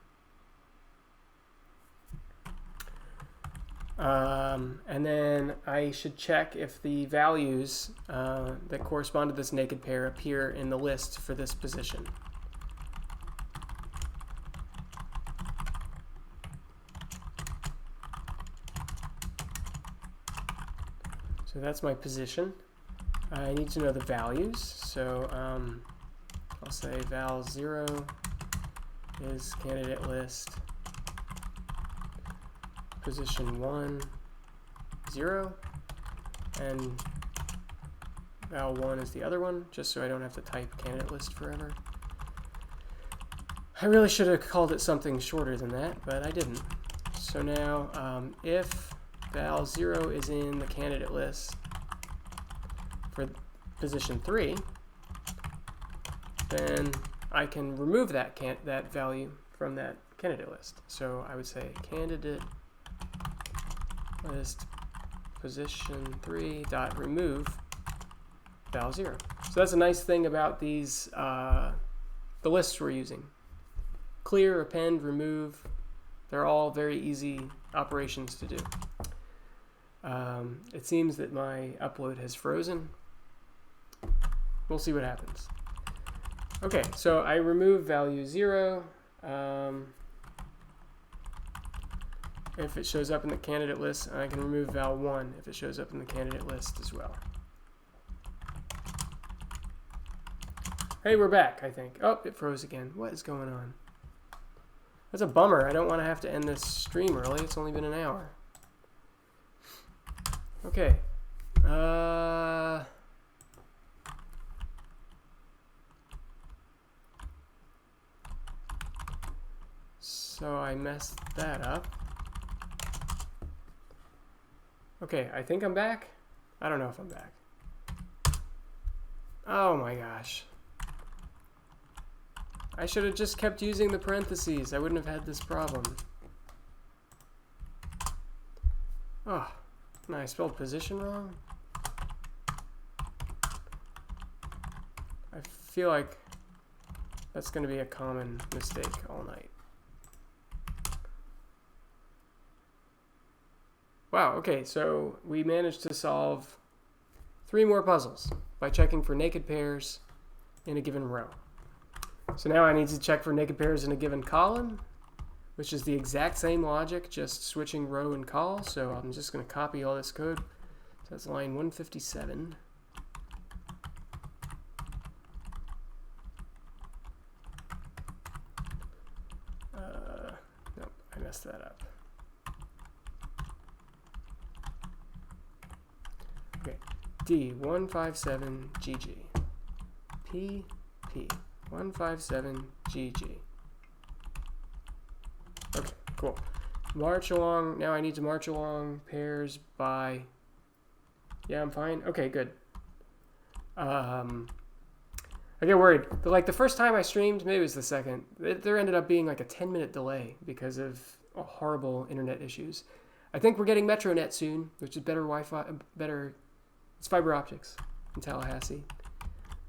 And then I should check if the values that correspond to this naked pair appear in the list for this position. So that's my position. I need to know the values. So I'll say val 0 is candidate list position 1, 0, and val 1 is the other one, just so I don't have to type candidate list forever. I really should have called it something shorter than that, but I didn't. So now if val 0 is in the candidate list for position 3, then I can remove that value from that candidate list. So I would say candidate list position 3 dot remove val 0. So that's a nice thing about these the lists we're using. Clear, append, remove, they're all very easy operations to do. It seems that my upload has frozen. We'll see what happens. Okay, so I remove value 0. If it shows up in the candidate list, and I can remove val 1 if it shows up in the candidate list as well. Hey, we're back, I think. Oh, it froze again. What is going on? That's a bummer. I don't want to have to end this stream early. It's only been an hour. Okay. So I messed that up. Okay, I think I'm back. I don't know if I'm back. Oh my gosh. I should have just kept using the parentheses. I wouldn't have had this problem. Oh, no, I spelled position wrong. I feel like that's going to be a common mistake all night. Wow, okay, so we managed to solve 3 more puzzles by checking for naked pairs in a given row. So now I need to check for naked pairs in a given column, which is the exact same logic, just switching row and col. So I'm just going to copy all this code. So that's line 157. Nope, I messed that up. Okay, D157GG. P 157GG. Okay, cool. March along. Now I need to march along pairs by. Yeah, I'm fine. Okay, good. I get worried. Like the first time I streamed, maybe it was the second, there ended up being like a 10-minute delay because of horrible internet issues. I think we're getting MetroNet soon, which is better Wi-Fi, it's fiber optics in Tallahassee.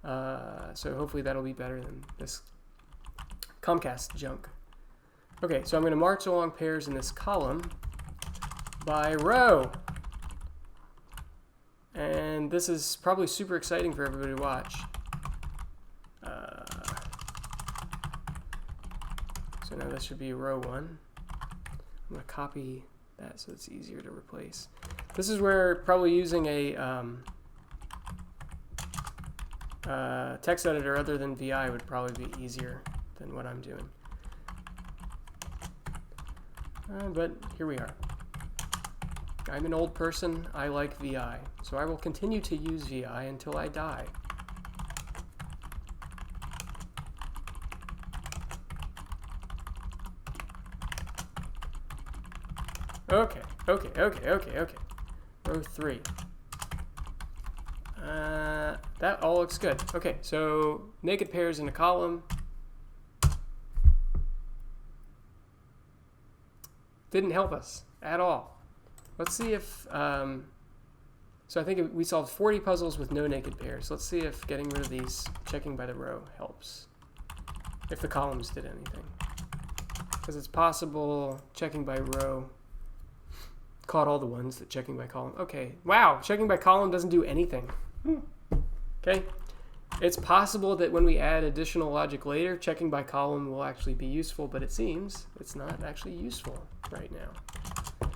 So hopefully that'll be better than this Comcast junk. Okay, so I'm going to march along pairs in this column by row. And this is probably super exciting for everybody to watch. So now this should be row 1. I'm going to copy that so it's easier to replace. This is where probably using a text editor other than VI would probably be easier than what I'm doing. But here we are. I'm an old person. I like VI. So I will continue to use VI until I die. Okay. Row 3. That all looks good. Okay, so naked pairs in a column. Didn't help us at all. Let's see if, so I think we solved 40 puzzles with no naked pairs. Let's see if getting rid of these, checking by the row, helps. if the columns did anything. Because it's possible checking by row caught all the ones that checking by column. Okay, wow, checking by column doesn't do anything. Okay, it's possible that when we add additional logic later, checking by column will actually be useful, but it seems it's not actually useful right now.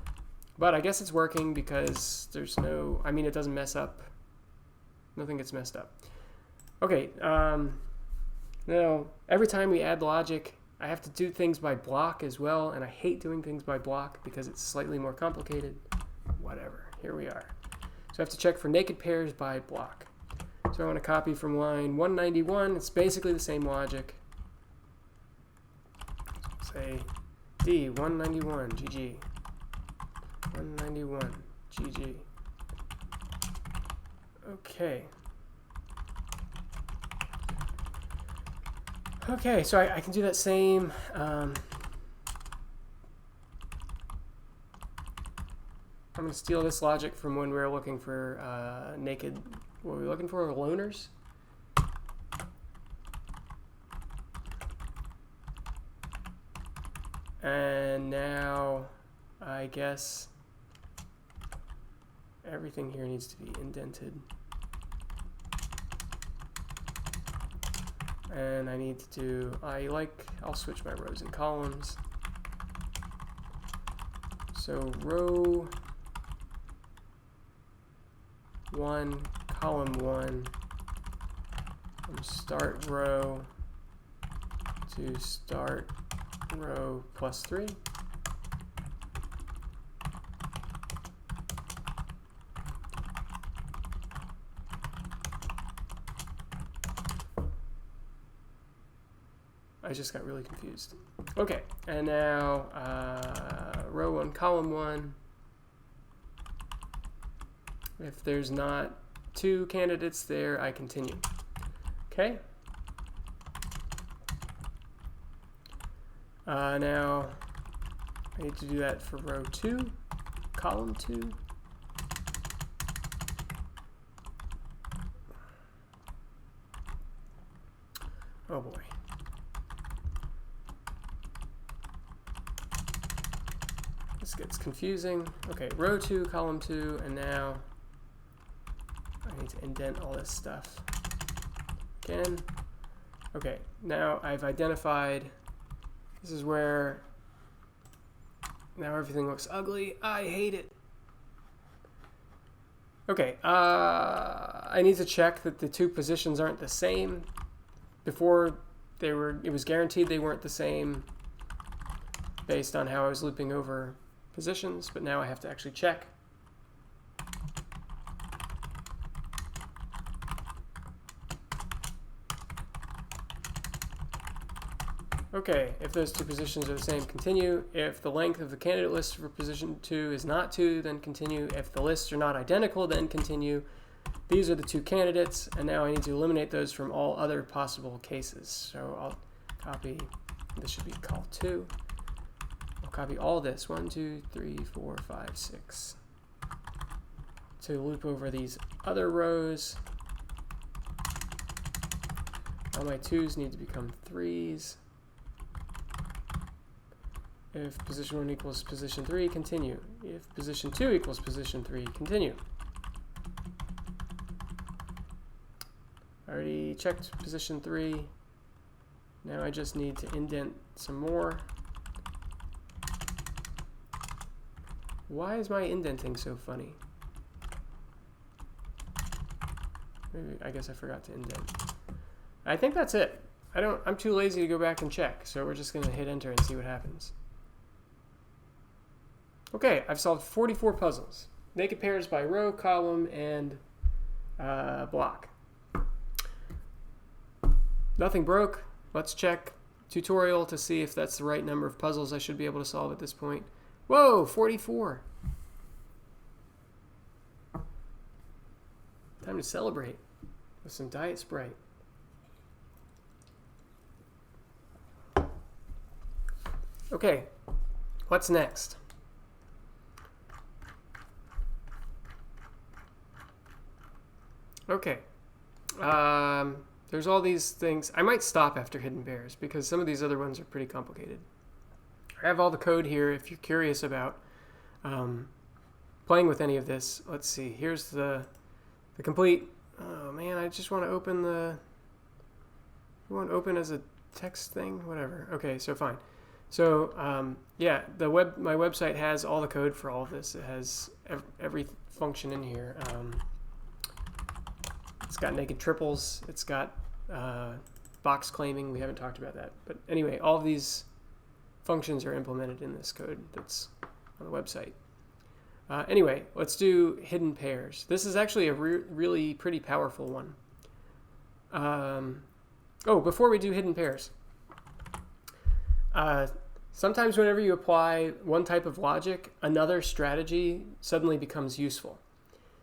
But I guess it's working because there's no, I mean, it doesn't mess up. Nothing gets messed up. Okay, now every time we add logic, I have to do things by block as well, and I hate doing things by block because it's slightly more complicated. Whatever, here we are. So I have to check for naked pairs by block. So I want to copy from line 191. It's basically the same logic. Say D 191 GG 191 GG. Okay. Okay, so I can do that same. I'm going to steal this logic from when we were looking for naked. What were we looking for? Loners? And now I guess everything here needs to be indented. And I need to do, I'll switch my rows and columns. So row 1, column 1, from start row to start row plus 3. I just got really confused. Okay, and now row 1, column 1. If there's not 2 candidates there, I continue. Okay. Now I need to do that for row 2, column 2. Oh boy. This gets confusing. Okay, row 2, column 2, and now I need to indent all this stuff again. Okay, now I've identified, this is where now everything looks ugly. I hate it. Okay, I need to check that the 2 positions aren't the same. Before it was guaranteed they weren't the same based on how I was looping over positions, but now I have to actually check. Okay, if those 2 positions are the same, continue. If the length of the candidate list for position 2 is not 2, then continue. If the lists are not identical, then continue. These are the 2 candidates, and now I need to eliminate those from all other possible cases. So I'll copy, this should be call 2. I'll copy all this, 1, 2, 3, 4, 5, 6, to loop over these other rows. All my 2s need to become 3s. If position 1 equals position 3, continue. If position 2 equals position 3, continue. I already checked position 3. Now I just need to indent some more. Why is my indenting so funny? Maybe, I guess I forgot to indent. I think that's it. I'm too lazy to go back and check, so we're just gonna hit enter and see what happens. Okay, I've solved 44 puzzles. Naked pairs by row, column, and block. Nothing broke. Let's check tutorial to see if that's the right number of puzzles I should be able to solve at this point. Whoa, 44. Time to celebrate with some Diet Sprite. Okay, what's next? Okay. there's all these things. I might stop after hidden pairs because some of these other ones are pretty complicated. I have all the code here if you're curious about playing with any of this. Let's see. Here's the complete. Oh man, I just want to open the. You want to open as a text thing, whatever. Okay, so fine. So yeah, my website has all the code for all of this. It has every function in here. It's got naked triples. It's got box claiming. We haven't talked about that, but anyway, all of these functions are implemented in this code that's on the website. Anyway, let's do hidden pairs. This is actually a really pretty powerful one. Oh, before we do hidden pairs, sometimes whenever you apply one type of logic, another strategy suddenly becomes useful.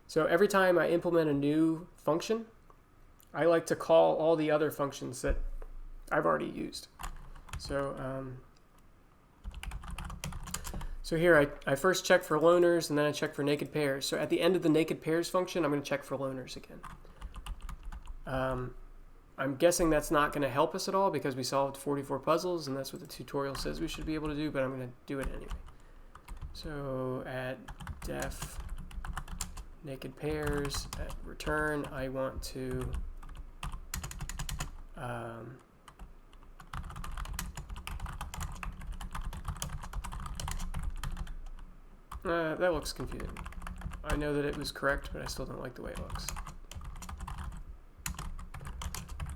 So every time I implement a new function, I like to call all the other functions that I've already used. So so here I first check for loners and then I check for naked pairs. So at the end of the naked pairs function, I'm going to check for loners again. I'm guessing that's not going to help us at all because we solved 44 puzzles and that's what the tutorial says we should be able to do, but I'm going to do it anyway. So at def naked pairs at return, I want to that looks confusing. I know that it was correct, but I still don't like the way it looks.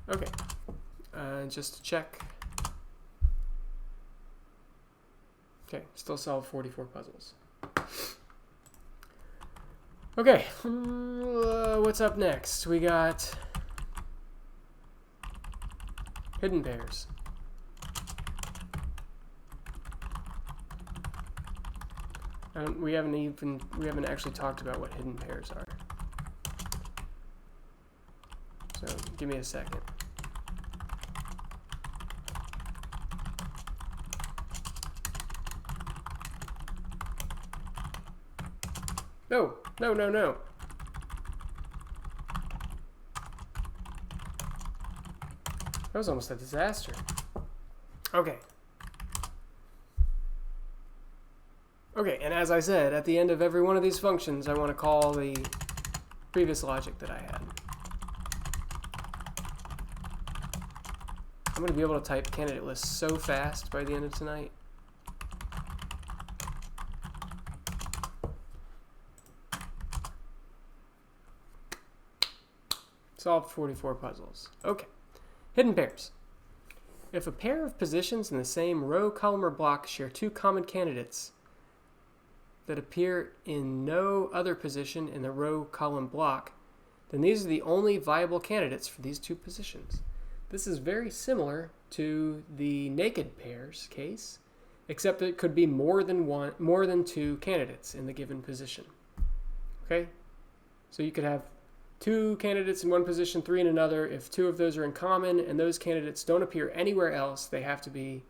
Okay, just to check. Okay, still solved 44 puzzles. Okay, what's up next? We got hidden pairs. We haven't actually talked about what hidden pairs are. So give me a second. No. That was almost a disaster. Okay. Okay, and as I said, at the end of every one of these functions, I want to call the previous logic that I had. I'm going to be able to type candidate lists so fast by the end of tonight. Solved 44 puzzles. Okay. Hidden pairs. If a pair of positions in the same row, column, or block share two common candidates that appear in no other position in the row, column, block, then these are the only viable candidates for these two positions. This is very similar to the naked pairs case, except that it could be more than two candidates in the given position. Okay? So you could have two candidates in one position, three in another. If two of those are in common and those candidates don't appear anywhere else, they have to be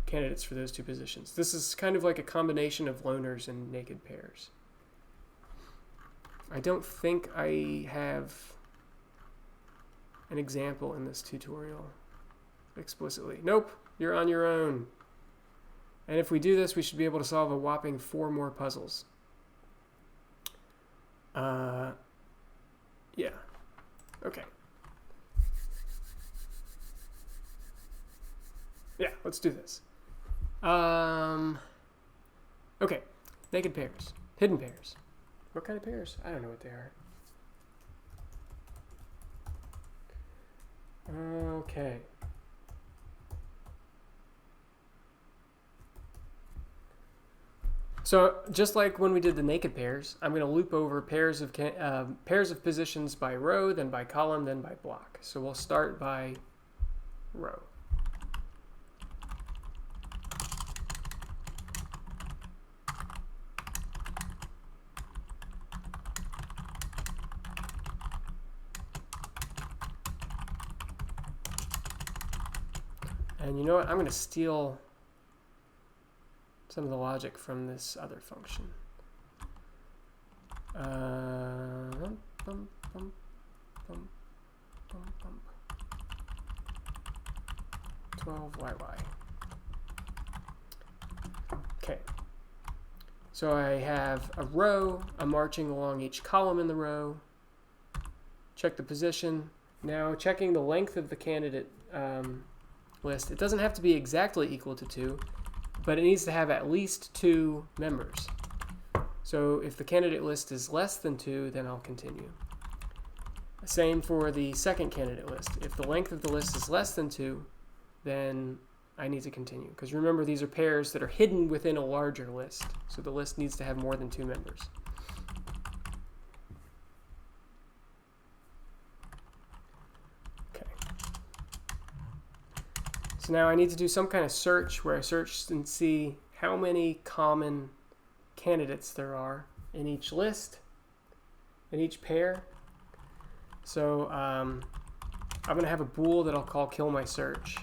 candidates for those two positions. This is kind of like a combination of loners and naked pairs. I don't think I have an example in this tutorial explicitly. Nope, you're on your own. And if we do this, we should be able to solve a whopping 4 more puzzles. Yeah. Okay. Yeah, let's do this. Okay, naked pairs, hidden pairs. What kind of pairs? I don't know what they are. Okay. So just like when we did the naked pairs, I'm going to loop over pairs of positions by row, then by column, then by block. So we'll start by row. And you know what? I'm going to steal some of the logic from this other function. 12YY. Okay. So I have a row. I'm marching along each column in the row. Check the position. Now checking the length of the candidate list. It doesn't have to be exactly equal to 2, but it needs to have at least 2 members. So if the candidate list is less than 2, then I'll continue. Same for the second candidate list. If the length of the list is less than 2, then I need to continue. Because remember, these are pairs that are hidden within a larger list. So the list needs to have more than 2 members. Okay. So now I need to do some kind of search where I search and see how many common candidates there are in each list, in each pair. So I'm going to have a bool that I'll call kill my search.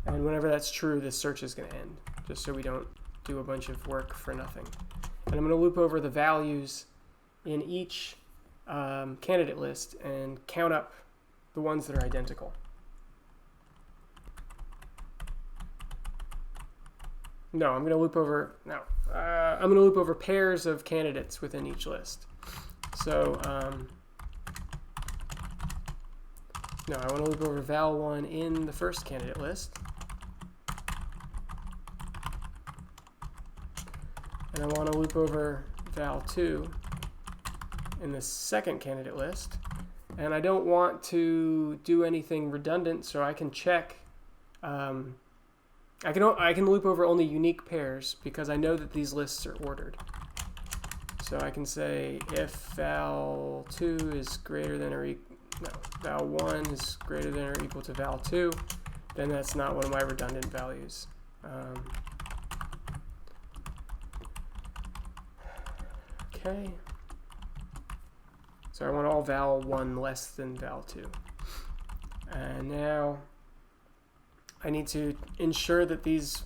And whenever that's true, this search is going to end, just so we don't do a bunch of work for nothing. And I'm going to loop over the values in each candidate list and count up the ones that are identical. No, I'm going to loop over, no. I'm going to loop over pairs of candidates within each list. So, no, I want to loop over val1 in the first candidate list. And I want to loop over val2 in the second candidate list. And I don't want to do anything redundant, so I can check. I can loop over only unique pairs because I know that these lists are ordered. So I can say if val2 is greater than or val1 is greater than or equal to val2, then that's not one of my redundant values. Okay. So I want all val1 less than val2. And now I need to ensure that this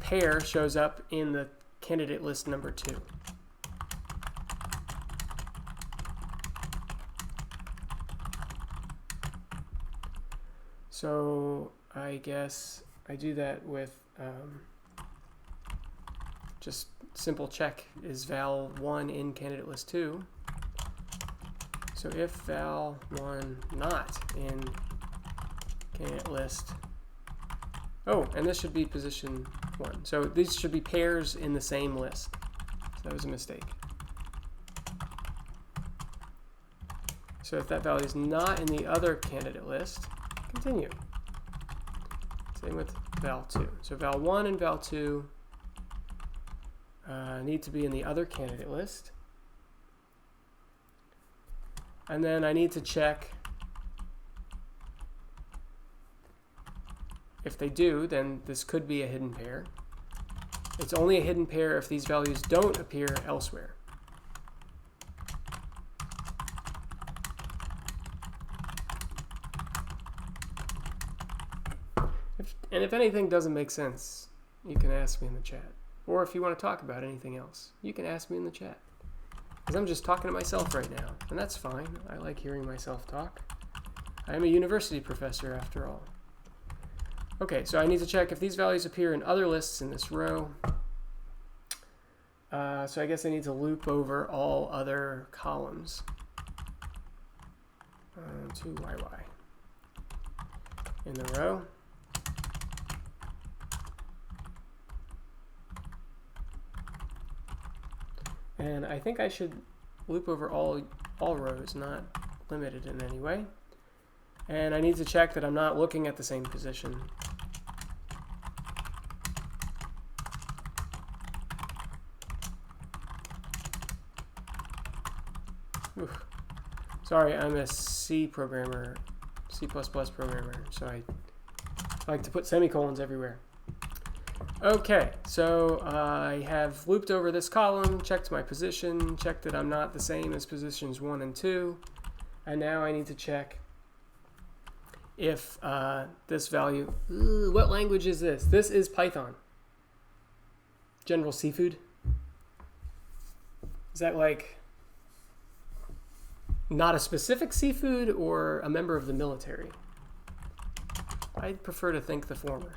pair shows up in the candidate list number 2. So I guess I do that with just simple check, is val1 in candidate list 2? So if val1 not in candidate list, oh, and this should be position 1. So these should be pairs in the same list. So that was a mistake. So if that value is not in the other candidate list, continue. Same with val2. So val1 and val2 need to be in the other candidate list. And then I need to check if they do, then this could be a hidden pair. It's only a hidden pair if these values don't appear elsewhere. And if anything doesn't make sense, you can ask me in the chat. Or if you want to talk about anything else, you can ask me in the chat. Because I'm just talking to myself right now, and that's fine. I like hearing myself talk. I am a university professor after all. Okay, so I need to check if these values appear in other lists in this row. So I guess I need to loop over all other columns. 2YY in the row. And I think I should loop over all rows, not limited in any way. And I need to check that I'm not looking at the same position. Oof. Sorry, I'm a C programmer, C++ programmer, so I like to put semicolons everywhere. Okay, so I have looped over this column, checked my position, checked that I'm not the same as positions 1 and 2, and now I need to check if this value, what language is this? This is Python. General Seafood? Is that like not a specific seafood or a member of the military? I'd prefer to think the former.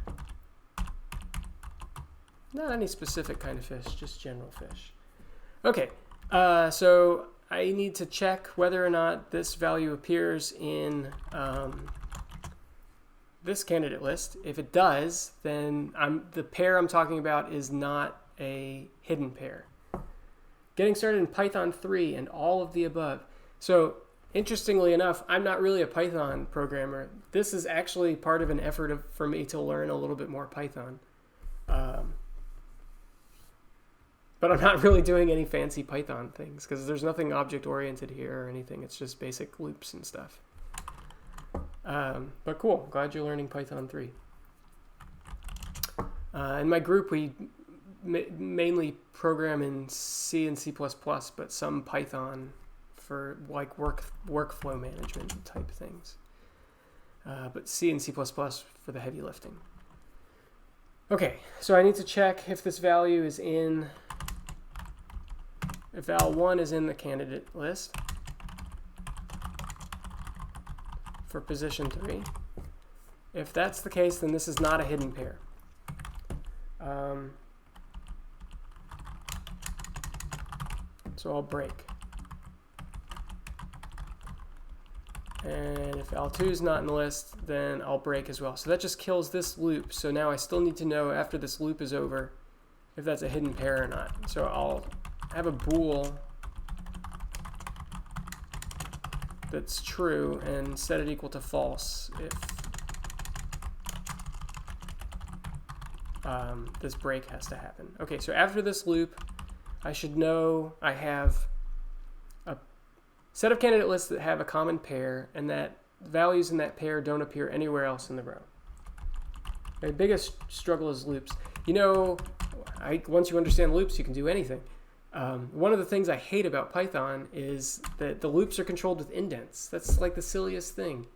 Not any specific kind of fish, just general fish. Okay, so I need to check whether or not this value appears in this candidate list. If it does, then the pair I'm talking about is not a hidden pair. Getting started in Python 3 and all of the above. So interestingly enough, I'm not really a Python programmer. This is actually part of an effort for me to learn a little bit more Python. But I'm not really doing any fancy Python things because there's nothing object-oriented here or anything. It's just basic loops and stuff. But cool. Glad you're learning Python 3. In my group, we mainly program in C and C++, but some Python for like workflow management type things. But C and C++ for the heavy lifting. Okay, so I need to check if this value is in, if val1 is in the candidate list for position 3. If that's the case, then this is not a hidden pair. So I'll break. And if val2 is not in the list, then I'll break as well. So that just kills this loop. So now I still need to know after this loop is over if that's a hidden pair or not. So I'll have a bool that's true and set it equal to false if this break has to happen. Okay, so after this loop, I should know I have a set of candidate lists that have a common pair and that values in that pair don't appear anywhere else in the row. My biggest struggle is loops. You know, once you understand loops, you can do anything. One of the things I hate about Python is that the loops are controlled with indents. That's like the silliest thing.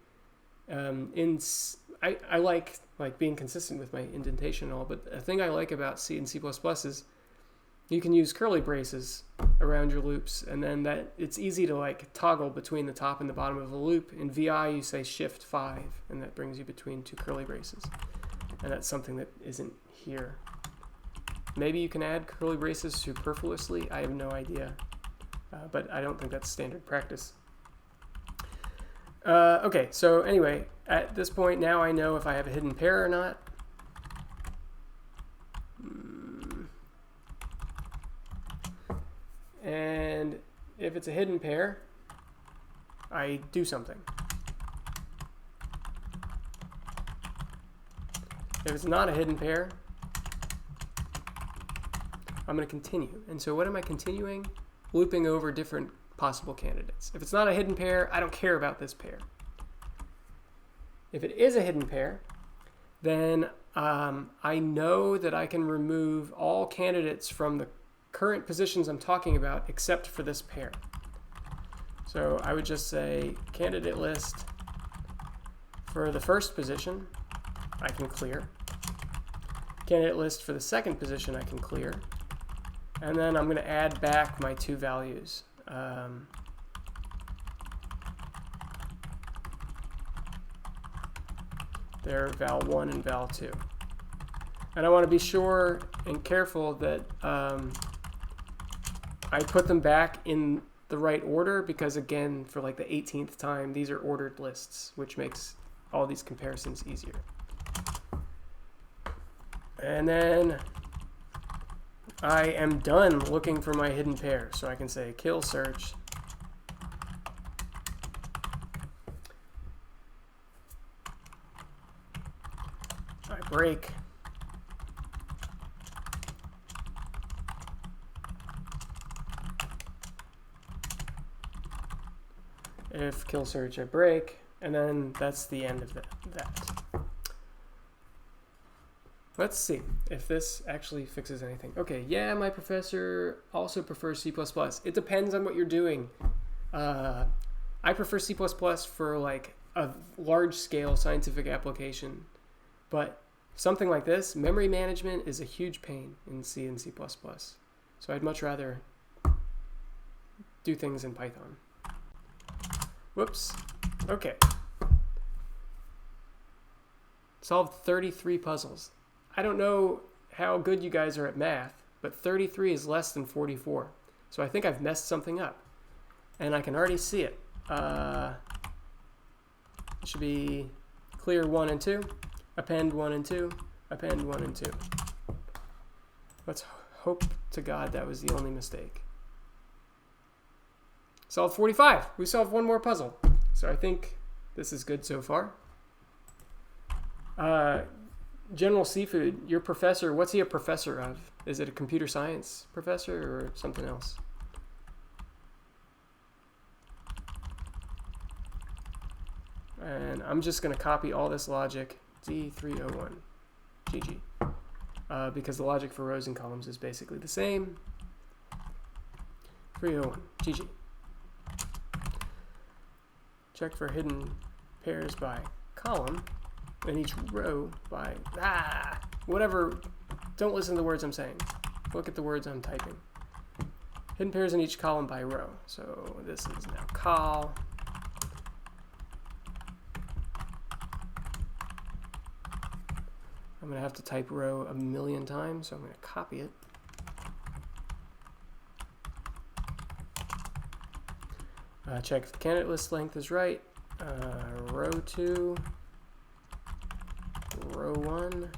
I like being consistent with my indentation and all, but a thing I like about C and C++ is you can use curly braces around your loops, and then that it's easy to like toggle between the top and the bottom of a loop. In VI, you say Shift 5, and that brings you between two curly braces. And that's something that isn't here. Maybe you can add curly braces superfluously. I have no idea, but I don't think that's standard practice. Okay, so anyway, at this point now I know if I have a hidden pair or not. And if it's a hidden pair, I do something. If it's not a hidden pair, I'm going to continue. And so what am I continuing? Looping over different possible candidates. If it's not a hidden pair, I don't care about this pair. If it is a hidden pair, then I know that I can remove all candidates from the current positions I'm talking about except for this pair. So I would just say candidate list for the first position, I can clear. Candidate list for the second position, I can clear. And then I'm going to add back my two values. They're val1 and val2. And I want to be sure and careful that I put them back in the right order because, again, for like the 18th time, these are ordered lists, which makes all these comparisons easier. And then I am done looking for my hidden pair. So I can say kill search. I break. If kill search, I break. And then that's the end of that. Let's see if this actually fixes anything. Okay, yeah, my professor also prefers C++. It depends on what you're doing. I prefer C++ for like a large-scale scientific application. But something like this, memory management is a huge pain in C and C++. So I'd much rather do things in Python. Whoops. Okay. Solved 33 puzzles. I don't know how good you guys are at math, but 33 is less than 44. So I think I've messed something up. And I can already see it. It should be clear 1 and 2, append 1 and 2, append 1 and 2. Let's hope to God that was the only mistake. Solved 45. We solved one more puzzle. So I think this is good so far. General Seafood, your professor, what's he a professor of? Is it a computer science professor or something else? And I'm just going to copy all this logic, D301, GG, because the logic for rows and columns is basically the same. 301, GG. Check for hidden pairs by column, and each row by, whatever, don't listen to the words I'm saying. Look at the words I'm typing. Hidden pairs in each column by row. So this is now col. I'm going to have to type row a million times, so I'm going to copy it. Check if the candidate list length is right. Row 2, row 1,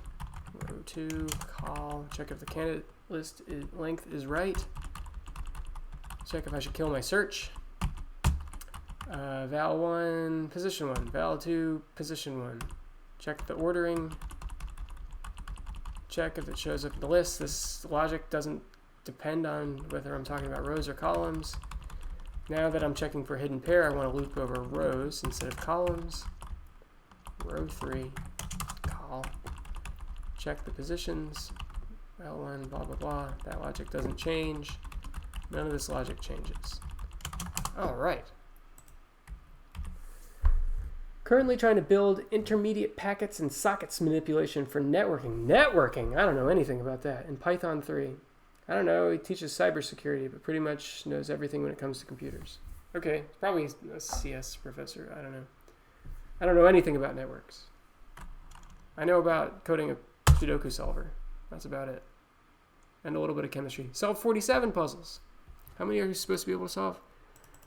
row 2, col. Check if the candidate list length is right. Check if I should kill my search. Val 1, position 1. Val 2, position 1. Check the ordering. Check if it shows up in the list. This logic doesn't depend on whether I'm talking about rows or columns. Now that I'm checking for hidden pair, I want to loop over rows instead of columns. Row 3, col. Check the positions. L1, blah, blah, blah. That logic doesn't change. None of this logic changes. All right. Currently trying to build intermediate packets and sockets manipulation for networking. Networking? I don't know anything about that. In Python 3. I don't know, he teaches cybersecurity, but pretty much knows everything when it comes to computers. Okay, probably a CS professor, I don't know. I don't know anything about networks. I know about coding a Sudoku solver. That's about it. And a little bit of chemistry. Solved 47 puzzles. How many are you supposed to be able to solve?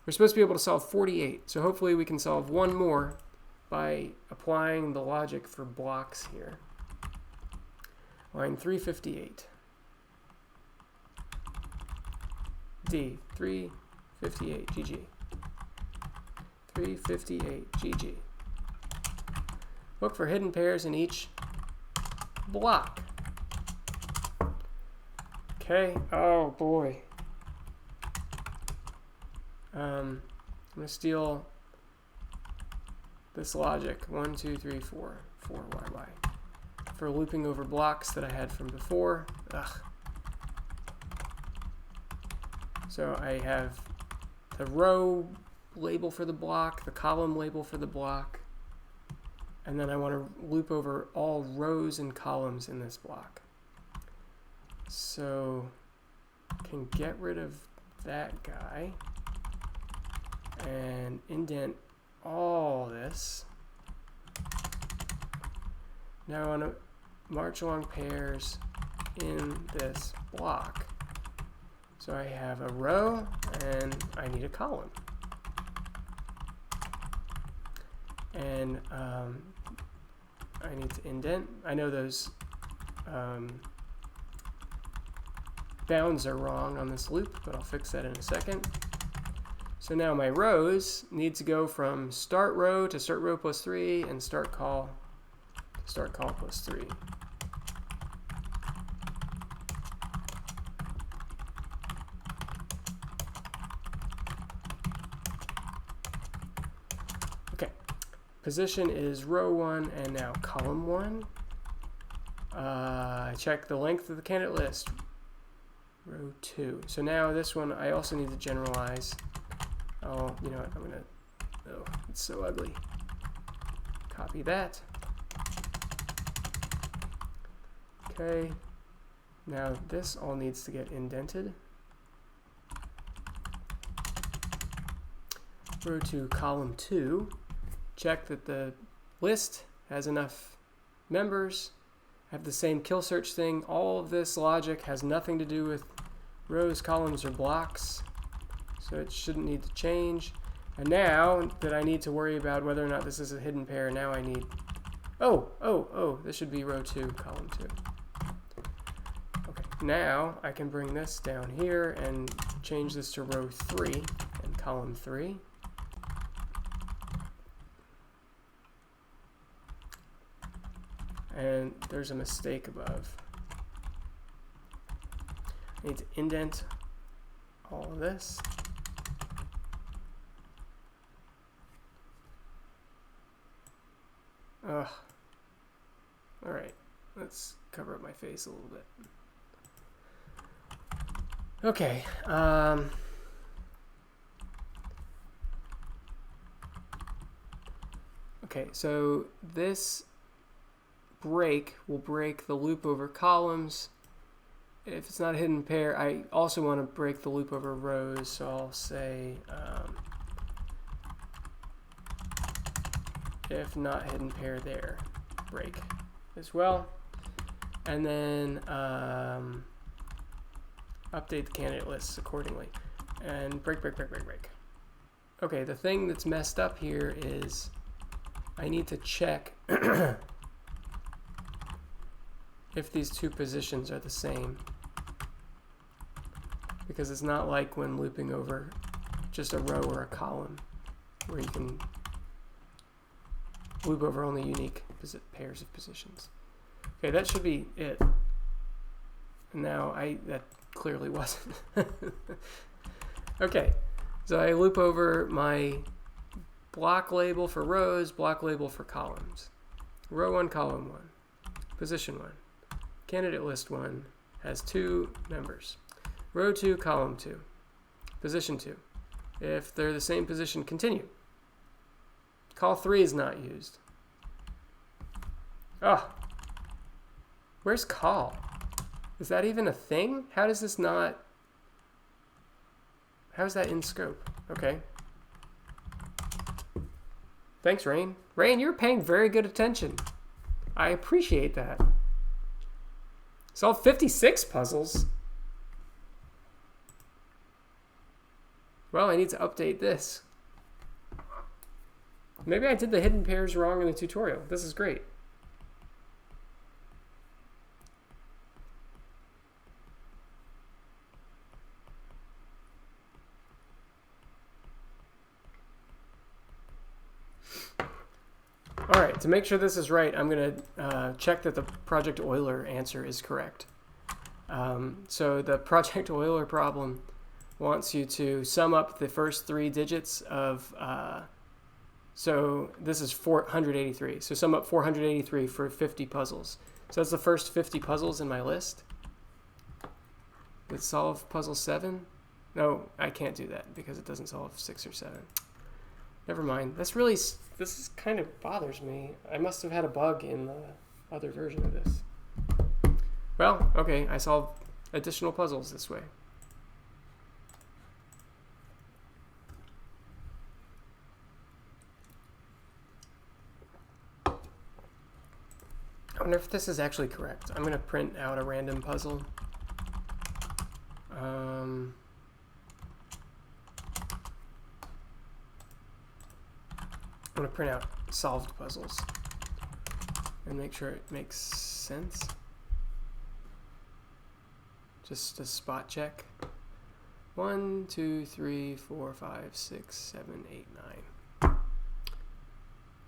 We're supposed to be able to solve 48, so hopefully we can solve one more by applying the logic for blocks here. Line 358. D, 358, GG. 358, GG. Look for hidden pairs in each block. Okay, oh boy. I'm gonna steal this logic, 1, 2, 3, 4, 4, YY, for looping over blocks that I had from before. Ugh. So I have the row label for the block, the column label for the block, and then I want to loop over all rows and columns in this block. So I can get rid of that guy and indent all this. Now I want to march along pairs in this block. So I have a row and I need a column. And I need to indent. I know those bounds are wrong on this loop, but I'll fix that in a second. So now my rows need to go from start row to start row plus 3 and start call to start call plus 3. Okay, position is row 1 and now column 1. Check the length of the candidate list. Row 2. So now this one I also need to generalize. Oh, you know what? I'm gonna. Oh, it's so ugly. Copy that. Okay. Now this all needs to get indented. row 2, column 2. Check that the list has enough members. Have the same kill search thing. All of this logic has nothing to do with rows, columns, or blocks, so it shouldn't need to change. And now that I need to worry about whether or not this is a hidden pair, now I need, this should be row 2, column 2. Okay, now I can bring this down here and change this to row 3 and column 3. And there's a mistake above. I need to indent all of this. Ugh. All right, let's cover up my face a little bit. Okay. Okay, so this break will break the loop over columns. If it's not a hidden pair, I also want to break the loop over rows, so I'll say if not hidden pair there, break as well. And then update the candidate lists accordingly. And break. Okay, the thing that's messed up here is I need to check if these two positions are the same, because it's not like when looping over just a row or a column where you can loop over only unique pairs of positions. Okay, that should be it. Now that clearly wasn't. Okay, so I loop over my block label for rows, block label for columns. Row 1, column 1, position 1. Candidate list 1 has 2 members. Row 2, column 2, position 2. If they're the same position, continue. Call 3 is not used. Oh, where's call? Is that even a thing? How does this not? How is that in scope? Okay. Thanks, Rain. Rain, you're paying very good attention. I appreciate that. Solve 56 puzzles. Well, I need to update this. Maybe I did the hidden pairs wrong in the tutorial. This is great. All right, to make sure this is right, I'm going to check that the Project Euler answer is correct. So the Project Euler problem wants you to sum up the first 3 digits of, so this is 483. So sum up 483 for 50 puzzles. So that's the first 50 puzzles in my list. Let's solve puzzle 7. No, I can't do that because it doesn't solve 6 or 7. Never mind. This kind of bothers me. I must have had a bug in the other version of this. Well, okay, I solved additional puzzles this way. I wonder if this is actually correct. I'm going to print out a random puzzle. I'm going to print out solved puzzles and make sure it makes sense. Just a spot check. 1, 2, 3, 4, 5, 6, 7, 8, 9.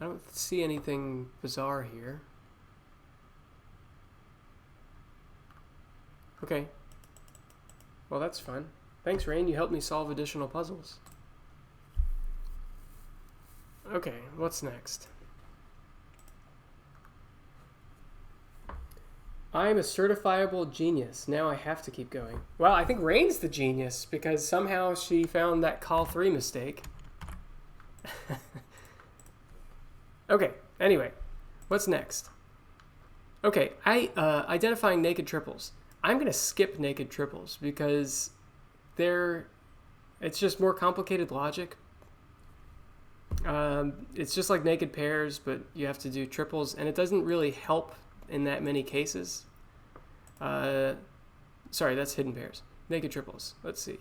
I don't see anything bizarre here. Okay. Well, that's fun. Thanks, Rain. You helped me solve additional puzzles. Okay, what's next? I'm a certifiable genius. Now I have to keep going. Well, I think Rain's the genius because somehow she found that call 3 mistake. Okay, anyway, what's next? Okay, identifying naked triples. I'm going to skip naked triples because it's just more complicated logic. It's just like naked pairs, but you have to do triples, and it doesn't really help in that many cases. Sorry, that's hidden pairs. Naked triples. Let's see.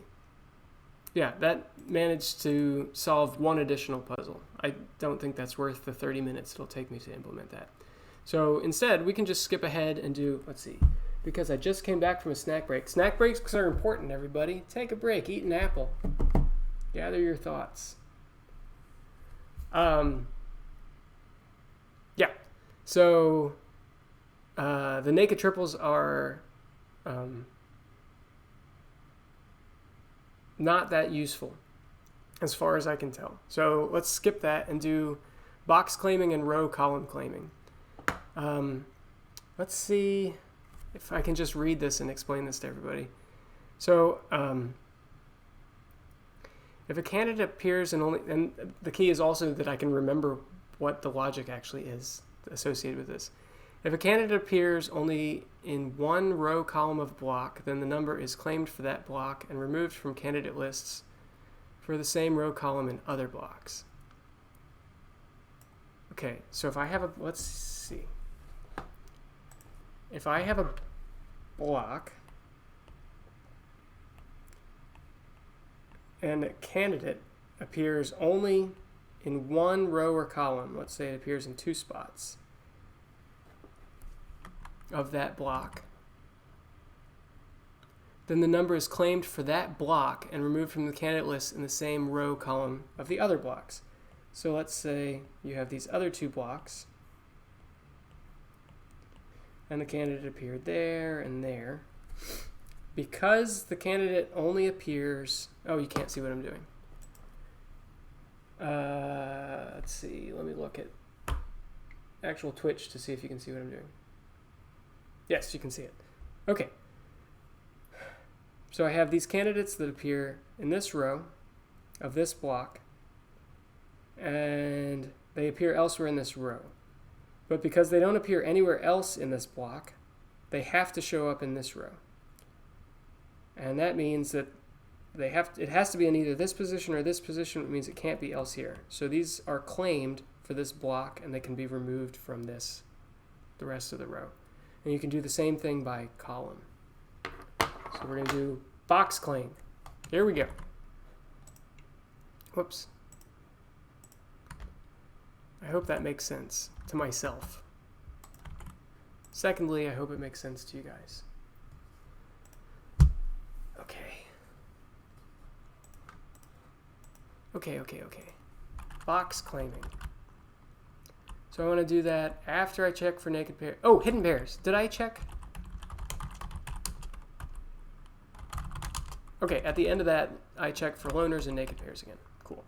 Yeah, that managed to solve one additional puzzle. I don't think that's worth the 30 minutes it'll take me to implement that. So instead, we can just skip ahead and do, let's see, because I just came back from a snack break. Snack breaks are important, everybody. Take a break, eat an apple. Gather your thoughts. Yeah, so the naked triples are not that useful as far as I can tell. So let's skip that and do box claiming and row column claiming. Let's see if I can just read this and explain this to everybody. So if a candidate appears in only, and the key is also that I can remember what the logic actually is associated with this. If a candidate appears only in one row column of block, then the number is claimed for that block and removed from candidate lists for the same row column in other blocks. Okay, so if I have a, let's see. If I have a block and a candidate appears only in one row or column, let's say it appears in 2 spots of that block, then the number is claimed for that block and removed from the candidate list in the same row column of the other blocks. So let's say you have these other 2 blocks, and the candidate appeared there and there. Because the candidate only appears, oh, you can't see what I'm doing. Let's see, let me look at actual Twitch to see if you can see what I'm doing. Yes, you can see it. Okay. So I have these candidates that appear in this row of this block, and they appear elsewhere in this row. But because they don't appear anywhere else in this block, they have to show up in this row. And that means that it has to be in either this position or this position. It means it can't be else here. So these are claimed for this block, and they can be removed from the rest of the row. And you can do the same thing by column. So we're going to do box claim. Here we go. Whoops. I hope that makes sense to myself. Secondly, I hope it makes sense to you guys. Okay. Box claiming. So I want to do that after I check for naked pairs. Oh, hidden pairs. Did I check? Okay, at the end of that, I check for loners and naked pairs again. Cool.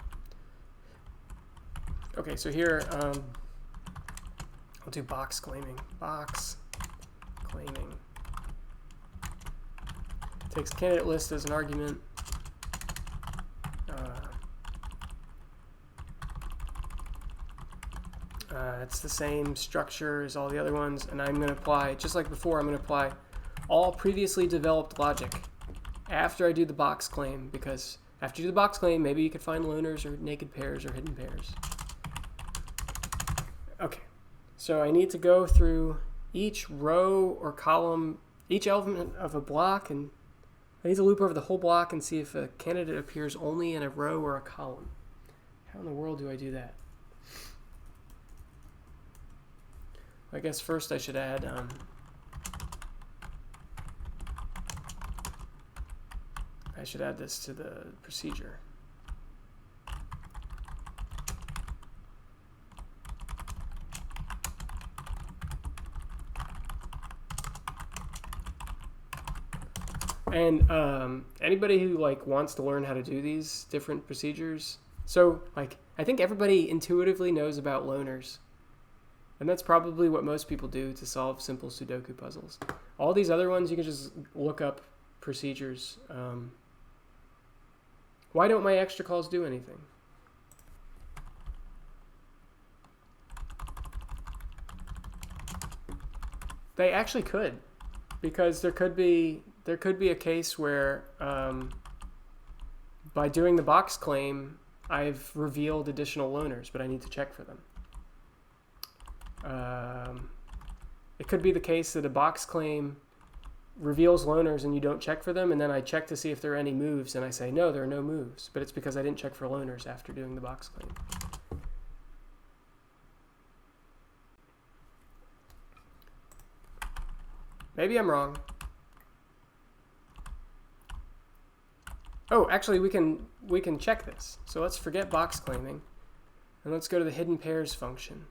Okay, so here, I'll do box claiming. Box claiming. Takes candidate list as an argument. It's the same structure as all the other ones, and I'm going to apply, just like before, I'm going to apply all previously developed logic after I do the box claim, because after you do the box claim, maybe you could find loners or naked pairs or hidden pairs. Okay, so I need to go through each row or column, each element of a block, and I need to loop over the whole block and see if a candidate appears only in a row or a column. How in the world do I do that? I guess first I should add this to the procedure. And anybody who wants to learn how to do these different procedures, so I think everybody intuitively knows about loners. And that's probably what most people do to solve simple Sudoku puzzles. All these other ones, you can just look up procedures. Why don't my extra calls do anything? They actually could, because there could be a case where by doing the box claim, I've revealed additional loaners, but I need to check for them. It could be the case that a box claim reveals loaners and you don't check for them, and then I check to see if there are any moves, and I say, no, there are no moves, but it's because I didn't check for loaners after doing the box claim. Maybe I'm wrong. Oh, actually, we can check this. So let's forget box claiming, and let's go to the hidden pairs function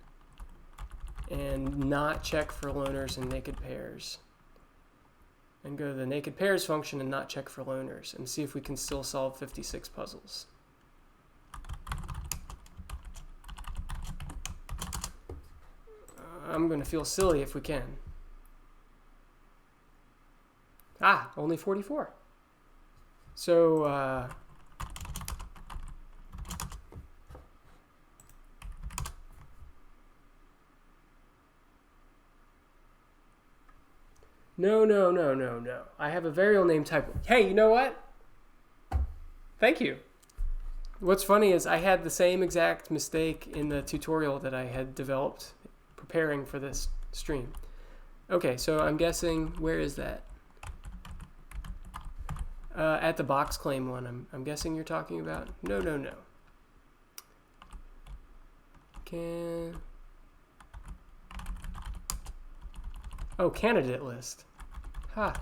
and not check for loaners and naked pairs. And go to the naked pairs function and not check for loaners and see if we can still solve 56 puzzles. I'm going to feel silly if we can. Ah, only 44. So, No. I have a variable name typo. Hey, you know what? Thank you. What's funny is I had the same exact mistake in the tutorial that I had developed preparing for this stream. Okay, so I'm guessing, where is that? At the box claim one, I'm guessing you're talking about? No. Oh, candidate list. Ha.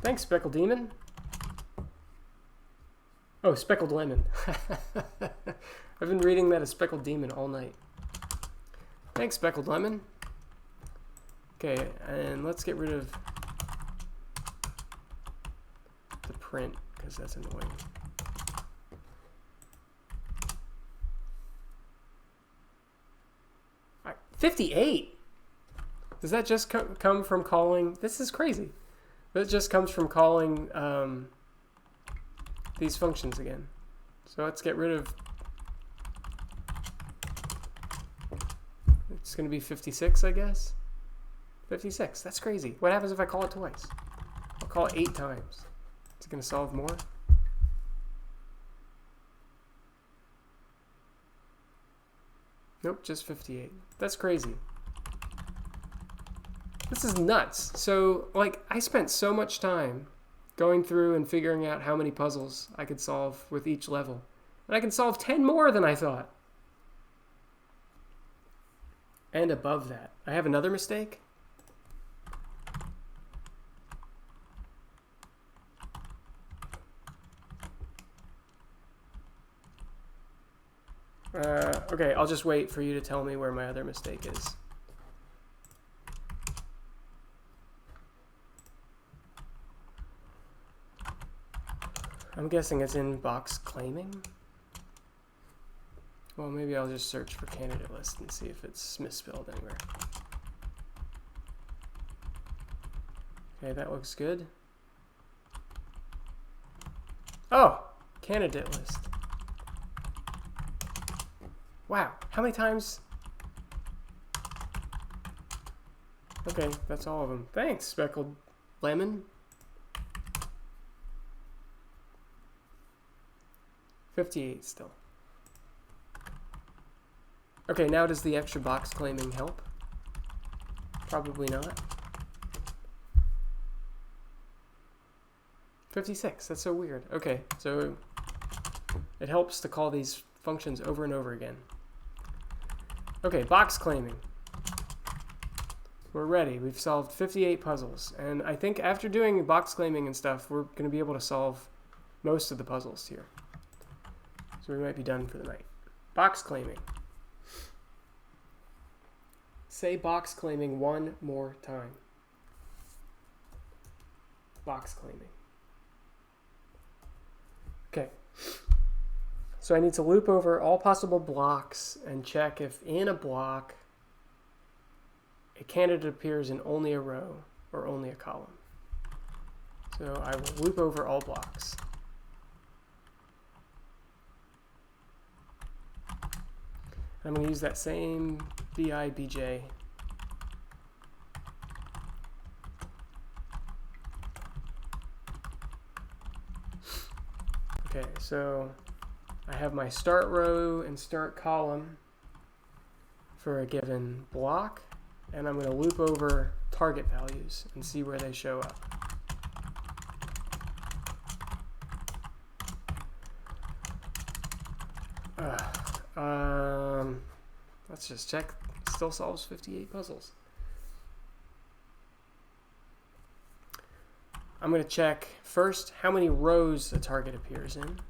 Thanks, Speckled Demon. Oh, Speckled Lemon. I've been reading that as Speckled Demon all night. Thanks, Speckled Lemon. Okay, and let's get rid of the print, because that's annoying. All right, 58? Does that just come from calling? This is crazy. That just comes from calling these functions again. So let's get rid of... It's going to be 56, I guess? 56. That's crazy. What happens if I call it twice? I'll call it 8 times. Is it going to solve more? Nope, just 58. That's crazy. This is nuts. So, like, I spent so much time going through and figuring out how many puzzles I could solve with each level. And I can solve 10 more than I thought. And above that, I have another mistake. Okay, I'll just wait for you to tell me where my other mistake is. I'm guessing it's in box claiming. Well, maybe I'll just search for candidate list and see if it's misspelled anywhere. Okay, that looks good. Oh, candidate list. Wow, how many times? Okay, that's all of them. Thanks, Speckled Lemon. 58 still. Okay, now does the extra box claiming help? Probably not. 56, that's so weird. Okay, so it helps to call these functions over and over again. Okay, box claiming. We're ready. We've solved 58 puzzles. And I think after doing box claiming and stuff, we're going to be able to solve most of the puzzles here. So we might be done for the night. Box claiming. Say box claiming one more time. Box claiming. Okay. So I need to loop over all possible blocks and check if in a block a candidate appears in only a row or only a column. So I will loop over all blocks. I'm going to use that same BI/BJ. Okay, so I have my start row and start column for a given block, and I'm going to loop over target values and see where they show up. Let's just check. Still solves 58 puzzles. I'm going to check first how many rows the target appears in.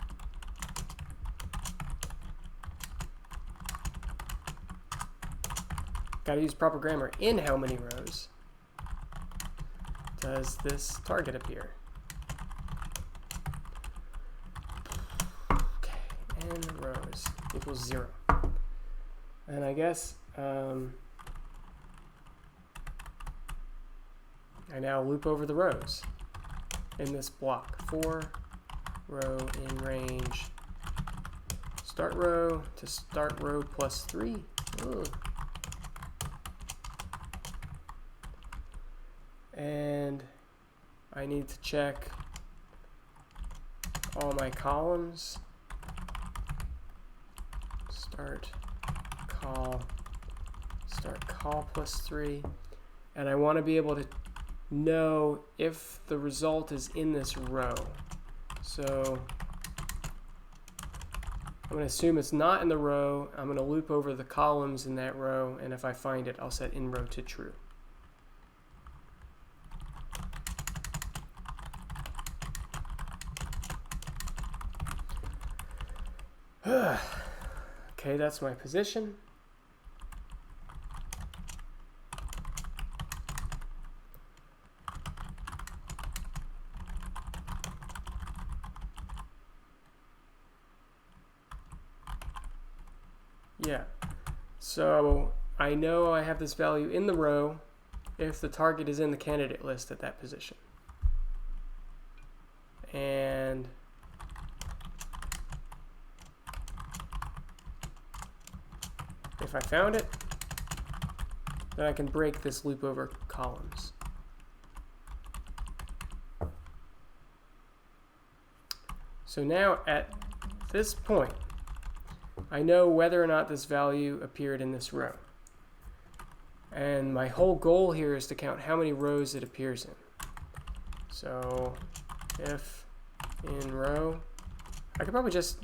Got to use proper grammar. In how many rows does this target appear? Okay, n rows equals 0. And I guess I now loop over the rows in this block. 4 row in range start row to start row plus 3. Ugh. And I need to check all my columns. Start call plus 3. And I want to be able to know if the result is in this row. So I'm going to assume it's not in the row. I'm going to loop over the columns in that row, and if I find it, I'll set in row to true. Okay, that's my position. Yeah, so I know I have this value in the row if the target is in the candidate list at that position. And if I found it, then I can break this loop over columns. So now at this point, I know whether or not this value appeared in this row. And my whole goal here is to count how many rows it appears in. So if in row, I could probably just,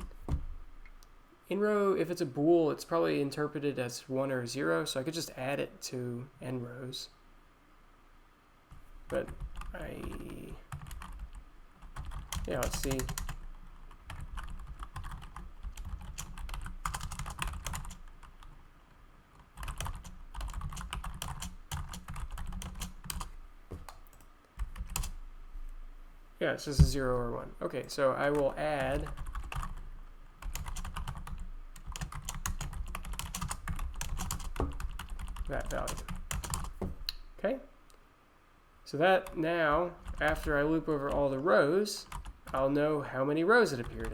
in row, if it's a bool, it's probably interpreted as 1 or 0, so I could just add it to n rows. But yeah, let's see. Yeah, it's just a 0 or 1. Okay, so I will add that value. Okay, so that now, after I loop over all the rows, I'll know how many rows it appeared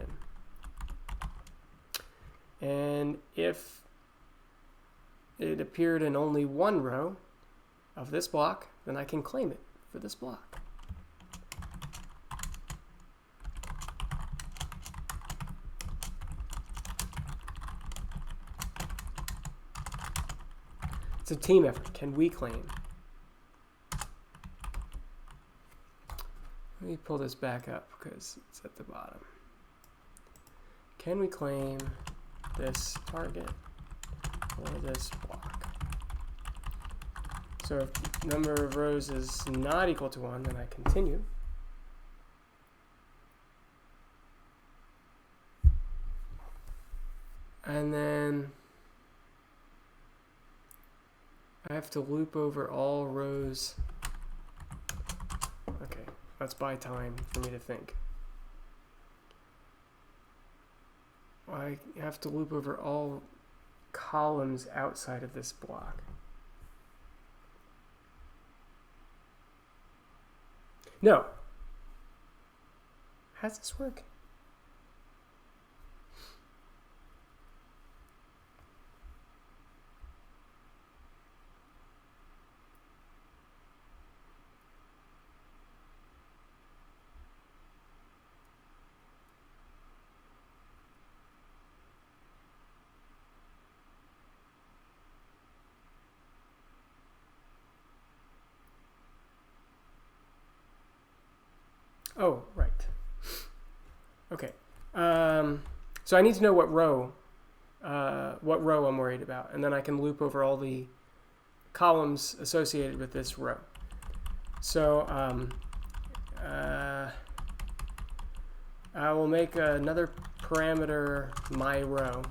in. And if it appeared in only 1 row of this block, then I can claim it for this block. It's a team effort. Can we claim? Let me pull this back up because it's at the bottom. Can we claim this target or this block? So if number of rows is not equal to 1, then I continue. And then I have to loop over all rows. Okay, let's buy time for me to think. I have to loop over all columns outside of this block. No. How does this work? Oh, right. Okay. So I need to know what row I'm worried about, and then I can loop over all the columns associated with this row. So I will make another parameter myRow,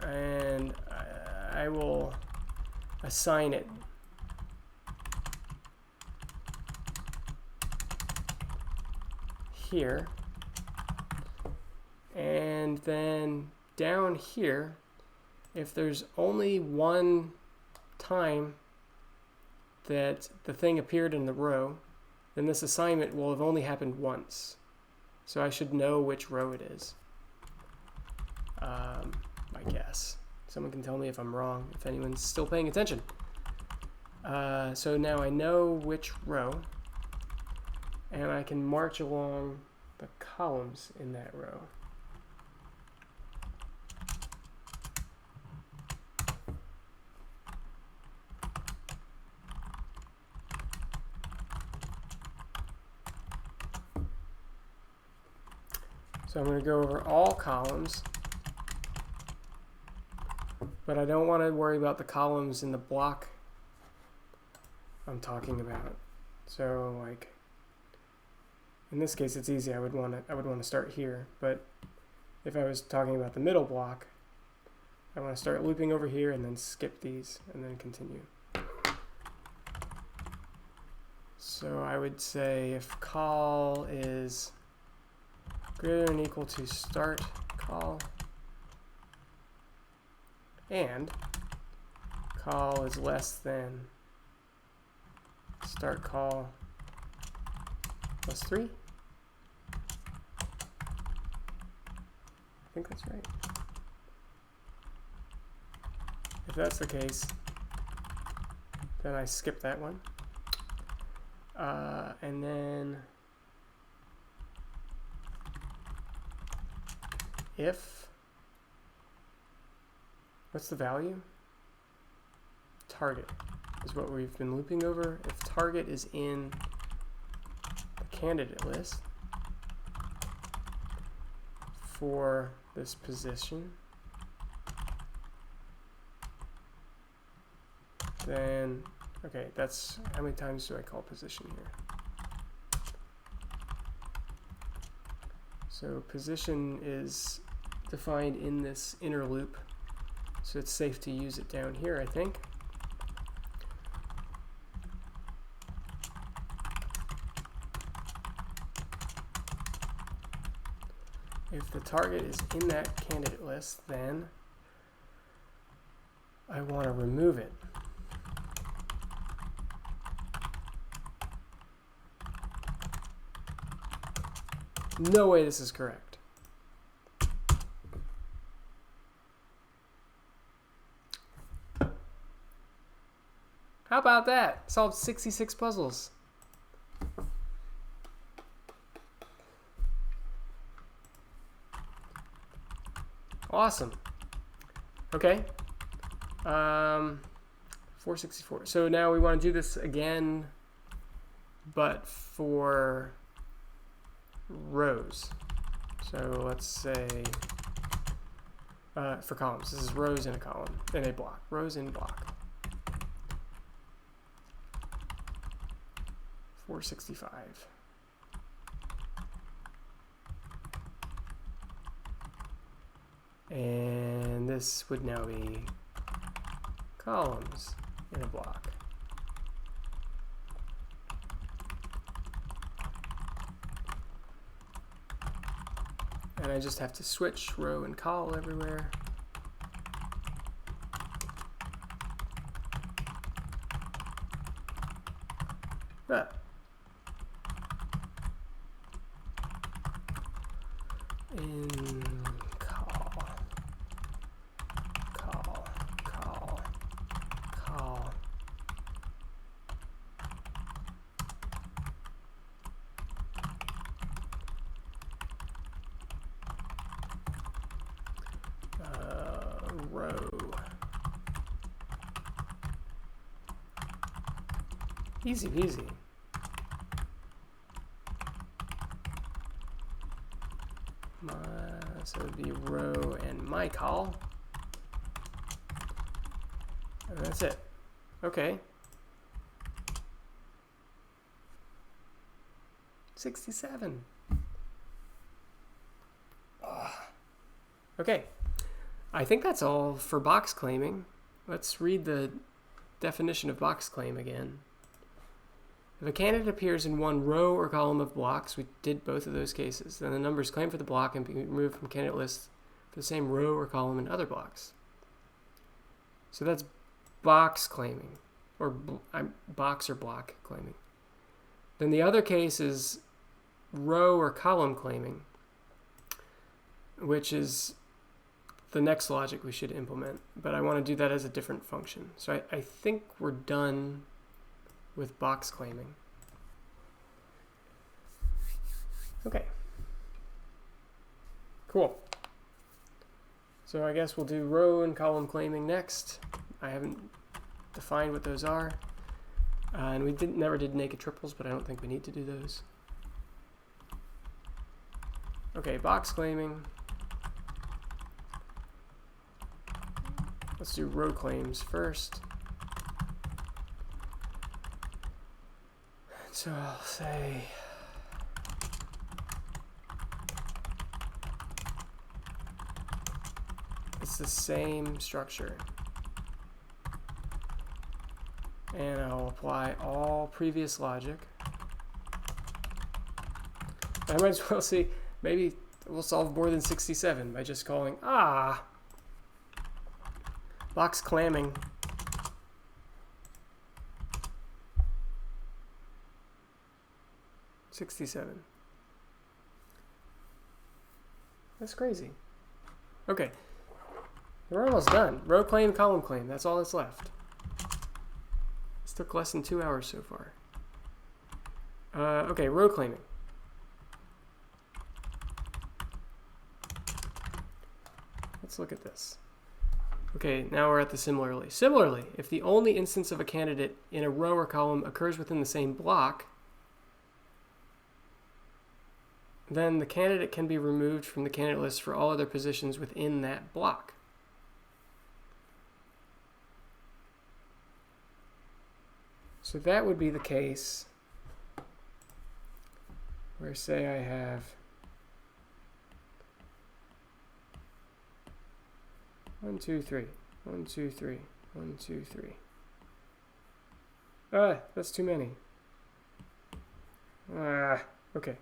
and I will assign it here, and then down here, if there's only one time that the thing appeared in the row, then this assignment will have only happened once. So I should know which row it is. My guess. Someone can tell me if I'm wrong, if anyone's still paying attention. So now I know which row, and I can march along the columns in that row. So I'm going to go over all columns, but I don't want to worry about the columns in the block I'm talking about. So like in this case it's easy. I would want to start here, but if I was talking about the middle block, I want to start looping over here and then skip these and then continue. So I would say if call is greater than or equal to start call, and call is less than start call plus 3. I think that's right. If that's the case, then I skip that one. And then if, what's the value? Target is what we've been looping over. If target is in the candidate list for this position, then, okay, that's, how many times do I call position here? So position is defined in this inner loop, so it's safe to use it down here, I think. If the target is in that candidate list, then I want to remove it. No way this is correct. How about that? Solved 66 puzzles. Awesome. Okay. 464. So now we want to do this again, but for rows. So let's say for columns. This is rows in a column, in a block. Rows in block. 465. And this would now be columns in a block. And I just have to switch row and col everywhere. But in col, row. Easy peasy. So it would be row and my col. And that's it. Okay. 67. Okay. I think that's all for box claiming. Let's read the definition of box claim again. If a candidate appears in one row or column of blocks, we did both of those cases, then the number is claimed for the block and be removed from candidate lists for the same row or column in other blocks. So that's box claiming, or box or block claiming. Then the other case is row or column claiming, which is the next logic we should implement, but I want to do that as a different function. So I think we're done with box claiming. Okay. Cool. So I guess we'll do row and column claiming next. I haven't defined what those are. And we never did naked triples, but I don't think we need to do those. Okay, box claiming. Let's do row claims first. So I'll say it's the same structure. And I'll apply all previous logic. I might as well see, maybe we'll solve more than 67 by just calling, box clamming. $67. That's crazy. Okay. We're almost done. Row claim, column claim. That's all that's left. This took less than 2 hours so far. Okay, row claiming. Let's look at this. Okay, now we're at the similarly. Similarly, if the only instance of a candidate in a row or column occurs within the same block, then the candidate can be removed from the candidate list for all other positions within that block. So that would be the case where, say, I have 1, 2, 3, 1, 2, 3, 1, 2, 3. That's too many. Okay.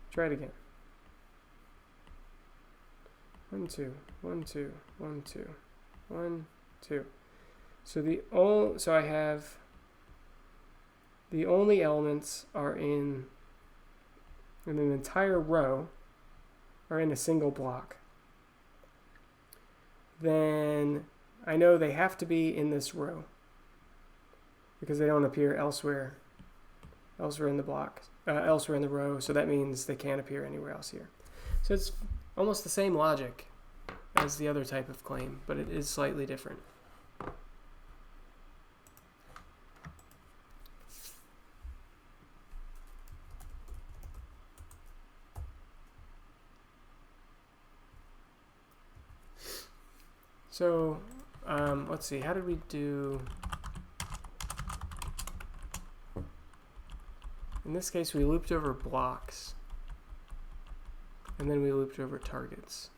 Try it again. 1, 2, 1, 2, 1, 2, 1, 2. So I have the only elements are in an entire row are in a single block. Then I know they have to be in this row because they don't appear elsewhere in the block, elsewhere in the row. So that means they can't appear anywhere else here. So it's almost the same logic as the other type of claim, but it is slightly different. So let's see, how did we do? In this case, we looped over blocks, and then we looped over targets.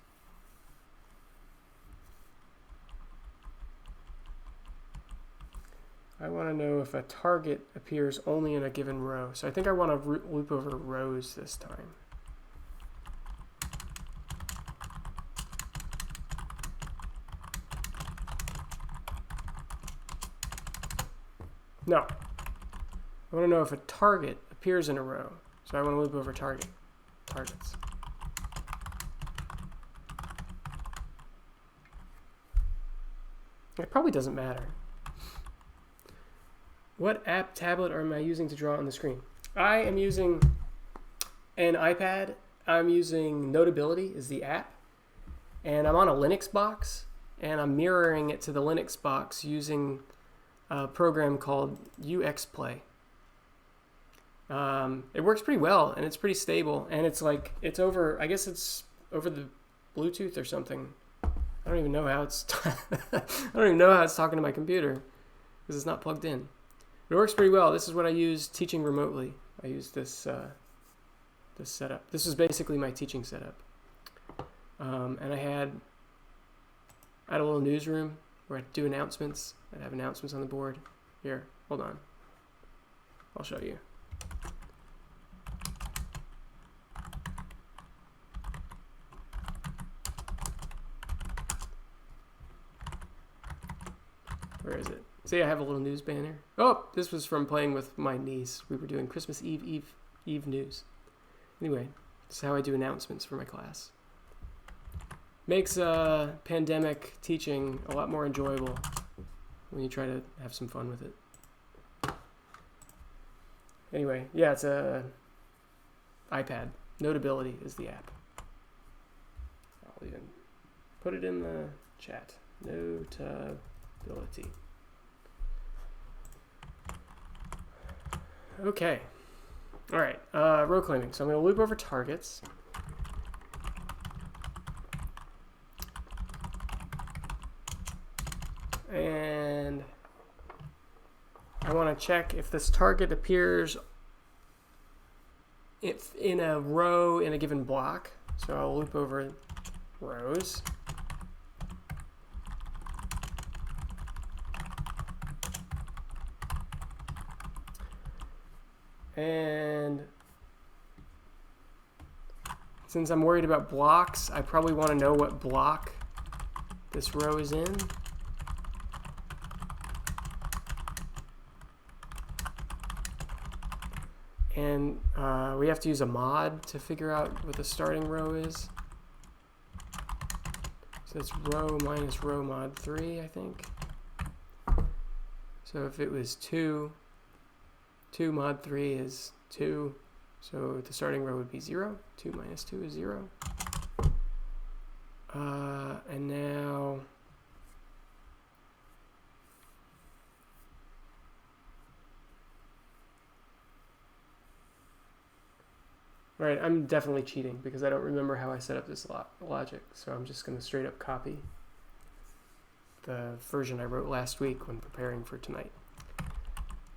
I want to know if a target appears only in a given row. So I think I want to loop over rows this time. No. I want to know if a target appears in a row. So I want to loop over targets. It probably doesn't matter. What app tablet am I using to draw on the screen? I am using an iPad. I'm using Notability is the app. And I'm on a Linux box. And I'm mirroring it to the Linux box using a program called UXplay. It works pretty well, and it's pretty stable, and it's like, it's over, I guess it's over the Bluetooth or something. I don't even know how it's I don't even know how it's talking to my computer because it's not plugged in. It works pretty well. This is what I use teaching remotely. I use this this setup. This is basically my teaching setup. And I had a little newsroom where I'd do announcements. I'd have announcements on the board. Here, hold on. I'll show you. Where is it? See, I have a little news banner. Oh, this was from playing with my niece. We were doing Christmas Eve news. Anyway, this is how I do announcements for my class. Makes pandemic teaching a lot more enjoyable when you try to have some fun with it. Anyway, yeah, it's a iPad. Notability is the app. I'll even put it in the chat. Notability. Okay. All right. Row claiming. So I'm going to loop over targets. And I want to check if this target appears in a row in a given block. So I'll loop over rows. And since I'm worried about blocks, I probably want to know what block this row is in. And we have to use a mod to figure out what the starting row is. So it's row minus row mod 3, I think. So if it was 2, 2 mod 3 is 2. So the starting row would be 0. 2 minus 2 is 0. And now... All right, I'm definitely cheating because I don't remember how I set up this logic. So I'm just going to straight up copy the version I wrote last week when preparing for tonight.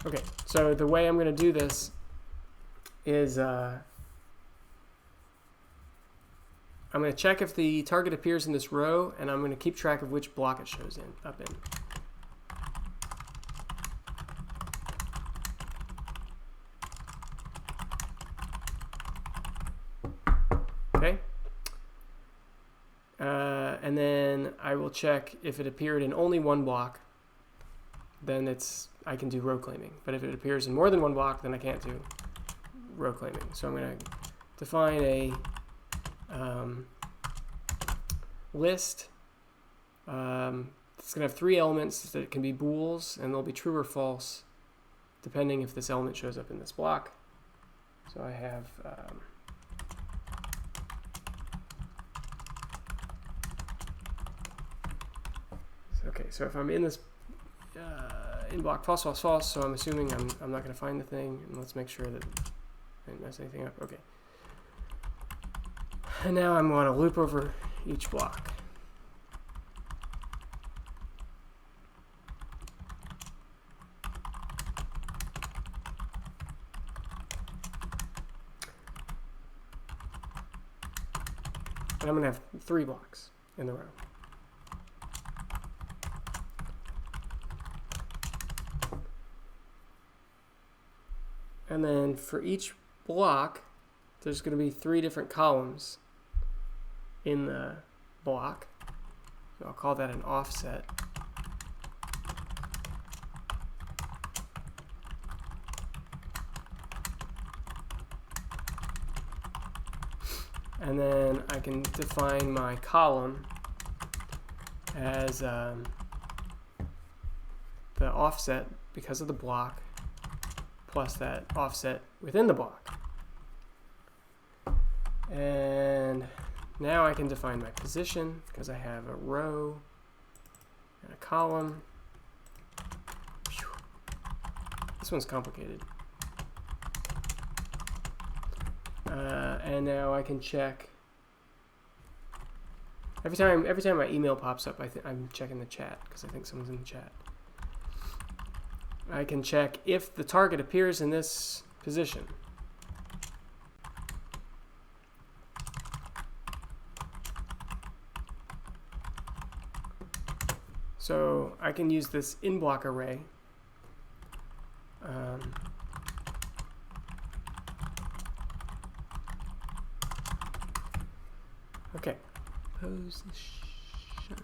Okay, so the way I'm going to do this is I'm going to check if the target appears in this row, and I'm going to keep track of which block it shows up in. Okay. And then I will check if it appeared in only one block, then I can do row claiming. But if it appears in more than one block, then I can't do row claiming. So I'm going to define a list. It's going to have 3 elements that can be bools, and they'll be true or false, depending if this element shows up in this block. So I have okay, so if I'm in this in block false, false, false, so I'm assuming I'm not going to find the thing, and let's make sure that I didn't mess anything up. Okay. And now I'm going to loop over each block. And I'm going to have 3 blocks in the row. And then for each block, there's going to be 3 different columns in the block. So I'll call that an offset. And then I can define my column as the offset because of the block plus that offset within the block. And now I can define my position because I have a row and a column. This one's complicated. And now I can check. Every time my email pops up, I'm checking the chat because I think someone's in the chat. I can check if the target appears in this position. So I can use this in-block array. Okay. Position.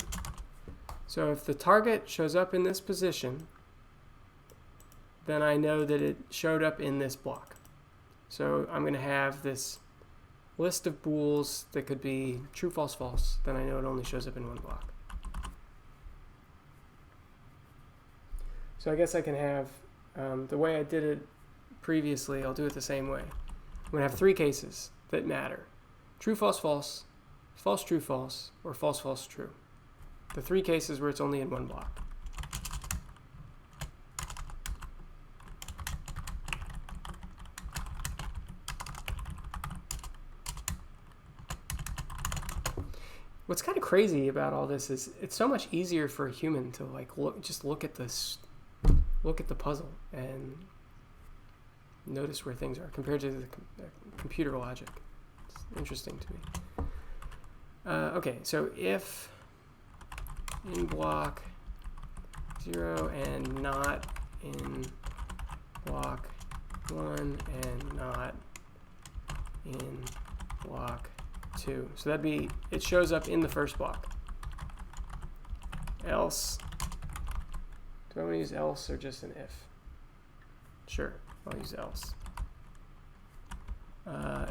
So if the target shows up in this position, then I know that it showed up in this block. So I'm going to have this list of bools that could be true, false, false. Then I know it only shows up in one block. So I guess I can have, the way I did it previously, I'll do it the same way. I'm going to have three cases that matter. True, false, false, false, true, false, or false, false, true. The three cases where it's only in one block. What's kind of crazy about all this is it's so much easier for a human to like look at the puzzle and notice where things are compared to the computer logic. It's interesting to me. Okay, so if in block 0 and not in block 1 and not in block 2. So that'd be, it shows up in the first block. Else, do I want to use else or just an if? Sure, I'll use else.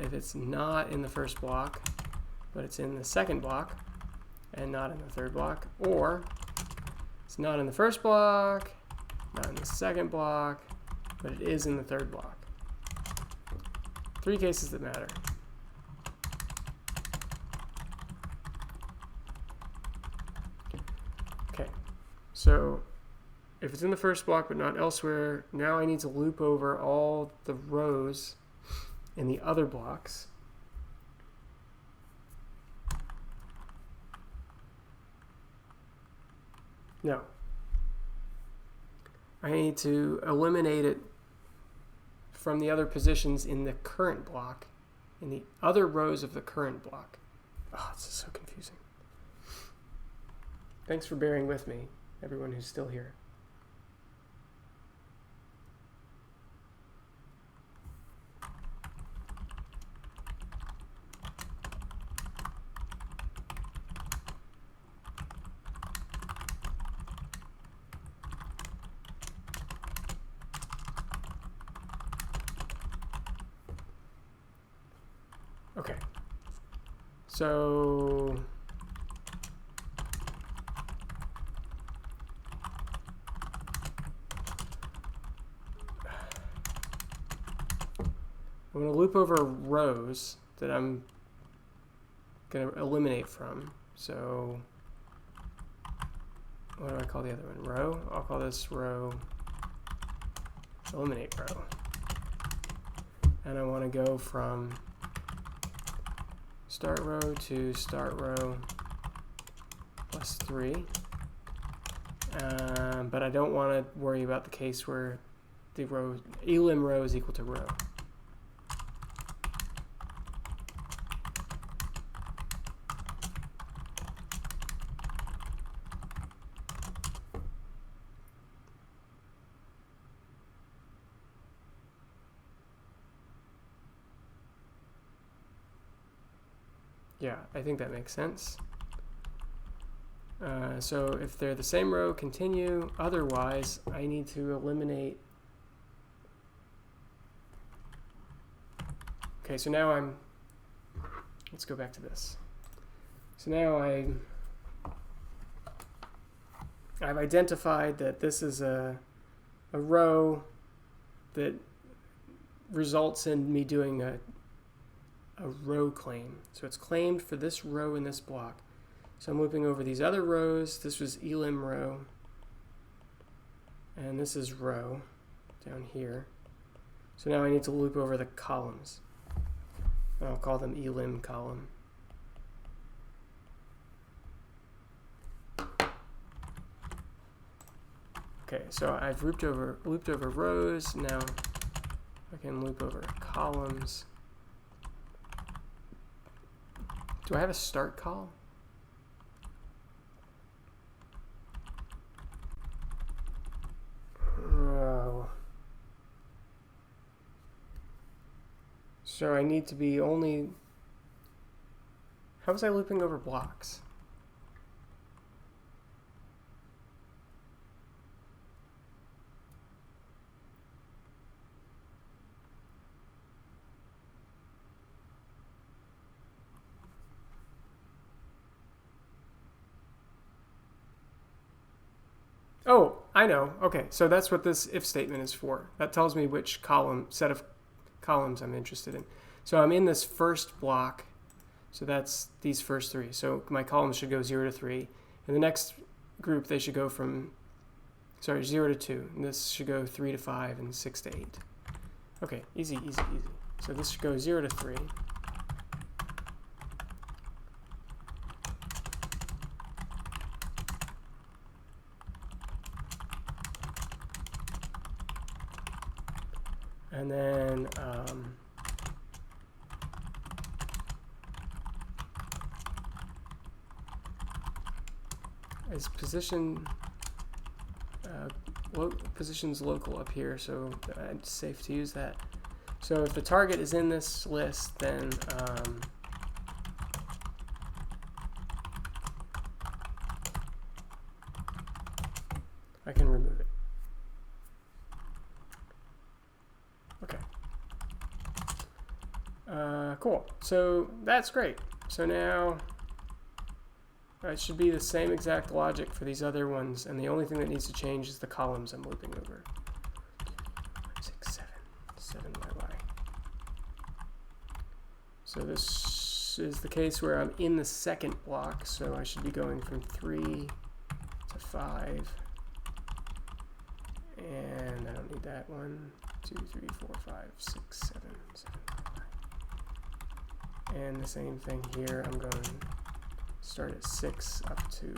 If it's not in the first block, but it's in the second block and not in the third block, or it's not in the first block, not in the second block, but it is in the third block. Three cases that matter. Okay, so if it's in the first block but not elsewhere, now I need to loop over all the rows in the other blocks. No. I need to eliminate it from the other positions in the current block, in the other rows of the current block. Oh, this is so confusing. Thanks for bearing with me, everyone who's still here. Okay, so I'm going to loop over rows that I'm going to eliminate from. So what do I call the other one? Row? I'll call this row eliminate row. And I want to go from start row to start row plus 3. But I don't want to worry about the case where the row elim row is equal to row. Yeah, I think that makes sense. So if they're the same row, continue. Otherwise, I need to eliminate. Okay, so now let's go back to this. So now I've identified that this is a row that results in me doing a row claim. So it's claimed for this row in this block. So I'm looping over these other rows. This was elim row. And this is row down here. So now I need to loop over the columns. I'll call them elim column. Okay, so I've looped over rows. Now I can loop over columns. Do I have a start call? Oh. So I need to be only... How was I looping over blocks? Oh, I know. Okay, so that's what this if statement is for. That tells me which set of columns I'm interested in. So I'm in this first block, so that's these first three. So my columns should go 0 to 3. In the next group, they should go from, 0 to 2. And this should go 3 to 5 and 6 to 8. Okay, easy, easy, easy. So this should go 0 to 3. And then is positions local up here, so it's safe to use that. So if the target is in this list, then I can remove it. Okay. Cool. So that's great. So now it should be the same exact logic for these other ones, and the only thing that needs to change is the columns I'm looping over. 6, 7 YY. So this is the case where I'm in the second block, so I should be going from 3 to 5. And I don't need that. 1, 2, 3, 4, 5, 6, 7, 7, 8. And the same thing here. I'm going to start at 6 up to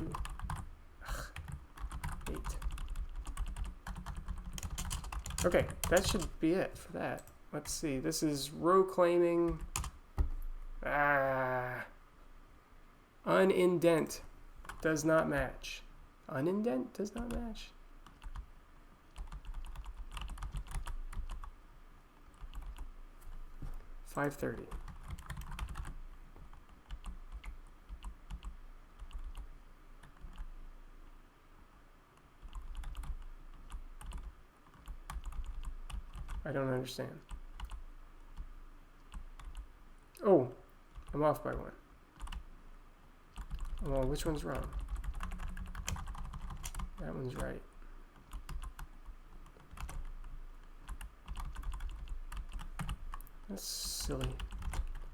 8. Okay, that should be it for that. Let's see. This is row claiming. Unindent does not match. Unindent does not match. $5.30. I don't understand. Oh, I'm off by 1. Well, which one's wrong? That one's right. That's silly.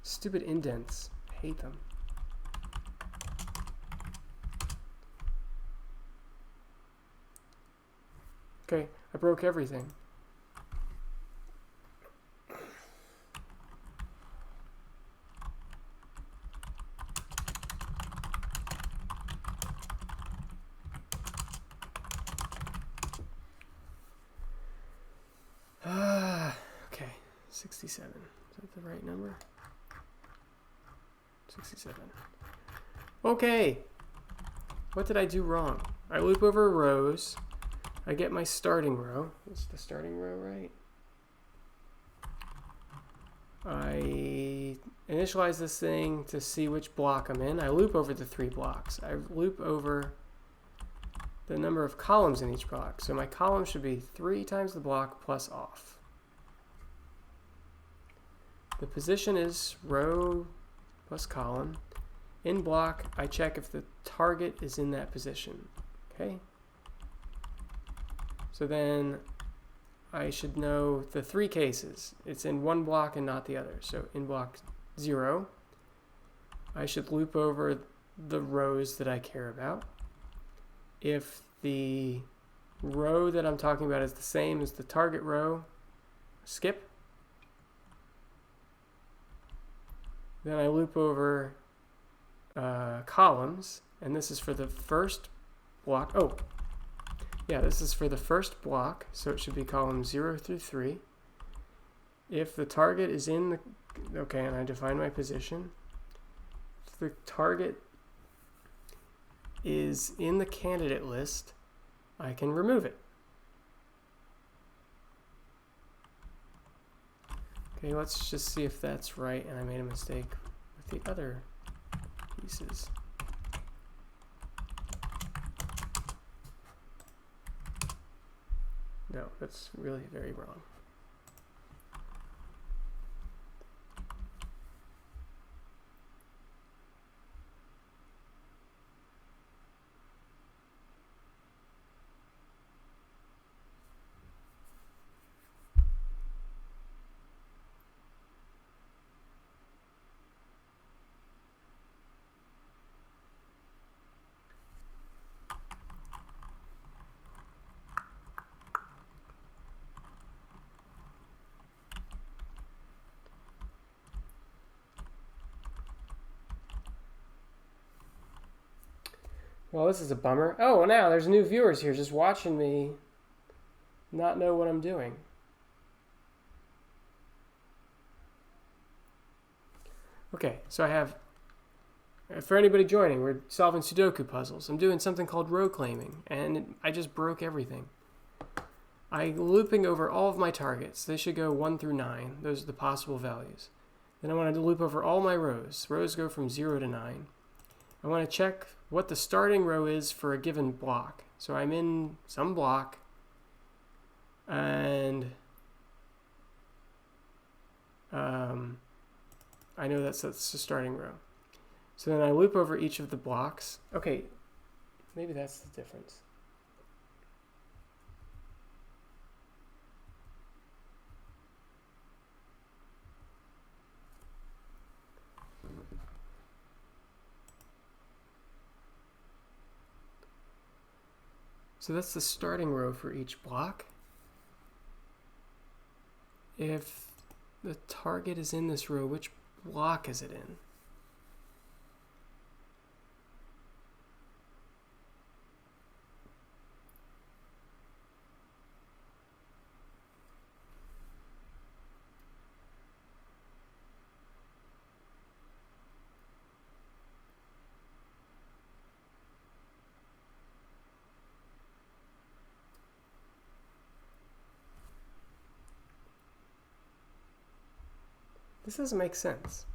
Stupid indents. I hate them. Okay, I broke everything. Okay, 67. Is that the right number? 67. Okay. What did I do wrong? I loop over rows. I get my starting row. Is the starting row right? I initialize this thing to see which block I'm in. I loop over the 3 blocks. I loop over the number of columns in each block. So my column should be 3 times the block plus off. The position is row plus column. In block, I check if the target is in that position. Okay? So then I should know the 3 cases. It's in one block and not the other. So in block 0, I should loop over the rows that I care about. If the row that I'm talking about is the same as the target row, skip. Then I loop over columns, and this is for the first block. Oh, yeah, this is for the first block, so it should be columns 0 through 3. If the target is in the, okay, and I define my position. If the target is in the candidate list, I can remove it. Okay, let's just see if that's right, and I made a mistake with the other pieces. No, that's really very wrong. Well, this is a bummer. Oh, now there's new viewers here just watching me not know what I'm doing. Okay, so I have, for anybody joining, we're solving Sudoku puzzles. I'm doing something called row claiming, and I just broke everything. I'm looping over all of my targets. They should go 1 through 9. Those are the possible values. Then I want to loop over all my rows. Rows go from 0 to 9. I want to check what the starting row is for a given block. So I'm in some block, and I know that's the starting row. So then I loop over each of the blocks. Okay, maybe that's the difference. So that's the starting row for each block. If the target is in this row, which block is it in? This doesn't make sense.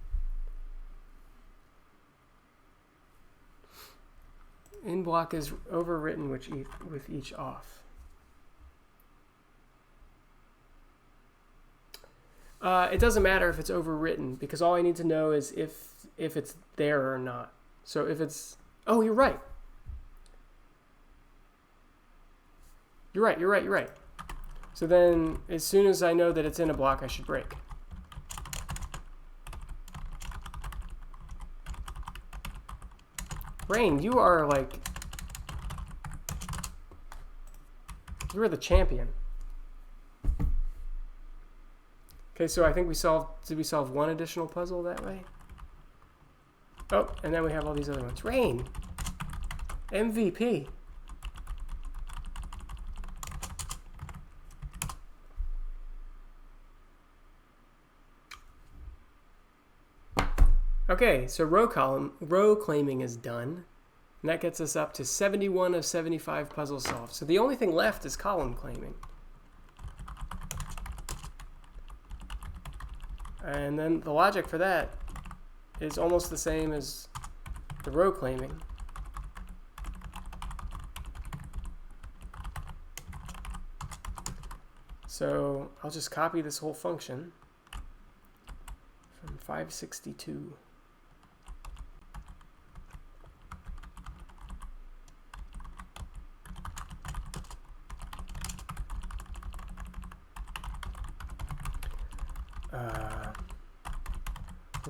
In block is overwritten with each off. It doesn't matter if it's overwritten, because all I need to know is if it's there or not. So if it's, oh, you're right. You're right. So then as soon as I know that it's in a block, I should break. Rain, you are like, you are the champion. Okay, so I think did we solve one additional puzzle that way? Oh, and then we have all these other ones. Rain, MVP. Okay, so row claiming is done, and that gets us up to 71 of 75 puzzles solved. So the only thing left is column claiming. And then the logic for that is almost the same as the row claiming. So I'll just copy this whole function from 562.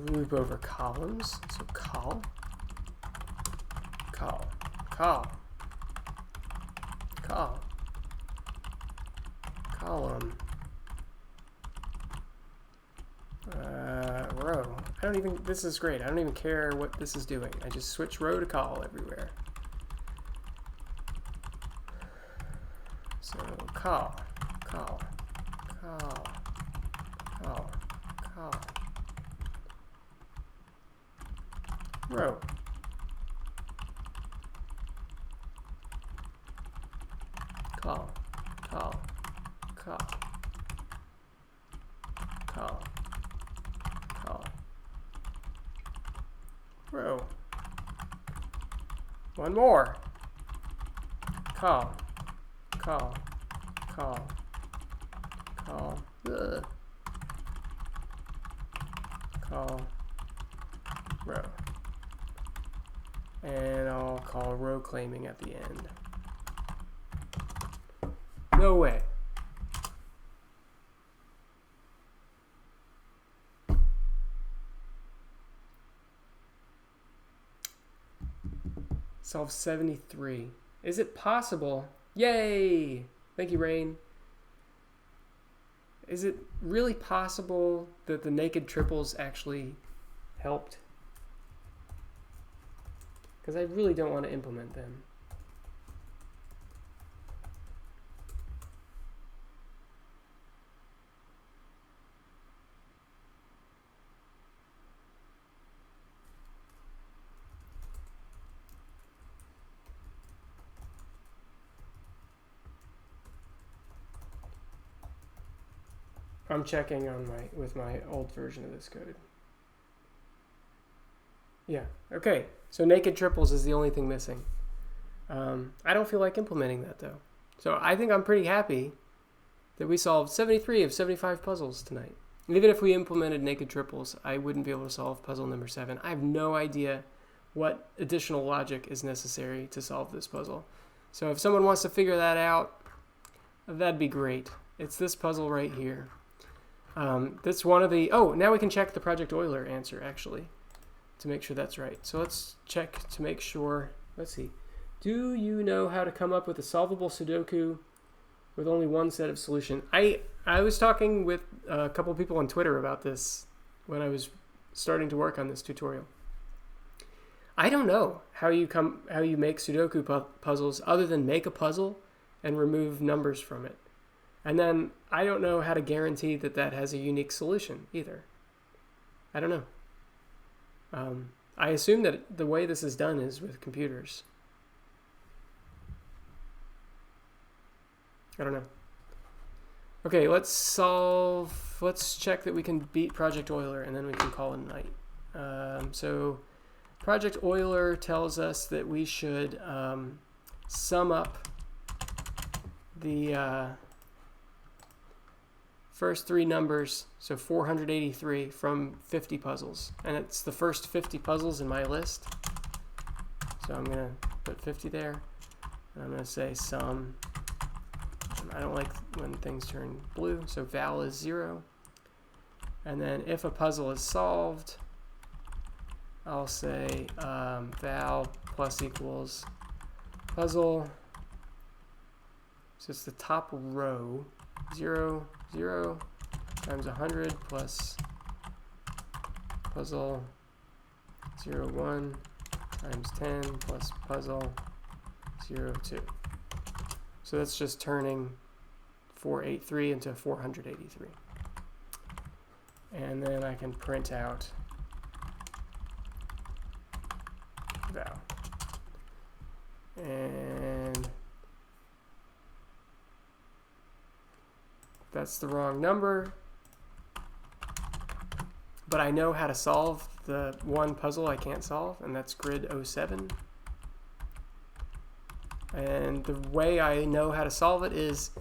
Loop over columns, so column, row. this is great. I don't even care what this is doing. I just switch row to col everywhere. So col, col, col, col, col, row. Col, col, col, col, col, row. One more. Col, col, col, col, col, row. And I'll call row claiming at the end. No way. Solve 73. Is it possible? Yay! Thank you, Rain. Is it really possible that the naked triples actually helped? Because I really don't want to implement them. I'm checking on with my old version of this code. Yeah, okay. So naked triples is the only thing missing. I don't feel like implementing that though. So I think I'm pretty happy that we solved 73 of 75 puzzles tonight. And even if we implemented naked triples, I wouldn't be able to solve puzzle number 7. I have no idea what additional logic is necessary to solve this puzzle. So if someone wants to figure that out, that'd be great. It's this puzzle right here. That's one of the, now we can check the Project Euler answer actually to make sure that's right. So let's check to make sure. Let's see. Do you know how to come up with a solvable Sudoku with only one set of solution? I was talking with a couple people on Twitter about this when I was starting to work on this tutorial. I don't know how you make Sudoku puzzles other than make a puzzle and remove numbers from it. And then I don't know how to guarantee that that has a unique solution either. I don't know. I assume that the way this is done is with computers. I don't know. Okay, let's check that we can beat Project Euler and then we can call it a night. So Project Euler tells us that we should sum up the first 3 numbers, so 483 from 50 puzzles. And it's the first 50 puzzles in my list. So I'm going to put 50 there. And I'm going to say sum. I don't like when things turn blue, so val is 0. And then if a puzzle is solved, I'll say val plus equals puzzle. So it's the top row, 0, 0 times 100 plus puzzle 0, 1 times 10 plus puzzle 0, 2. So that's just turning 483 into 483. And then I can print out val. And that's the wrong number. But I know how to solve the one puzzle I can't solve, and that's grid 07. And the way I know how to solve it is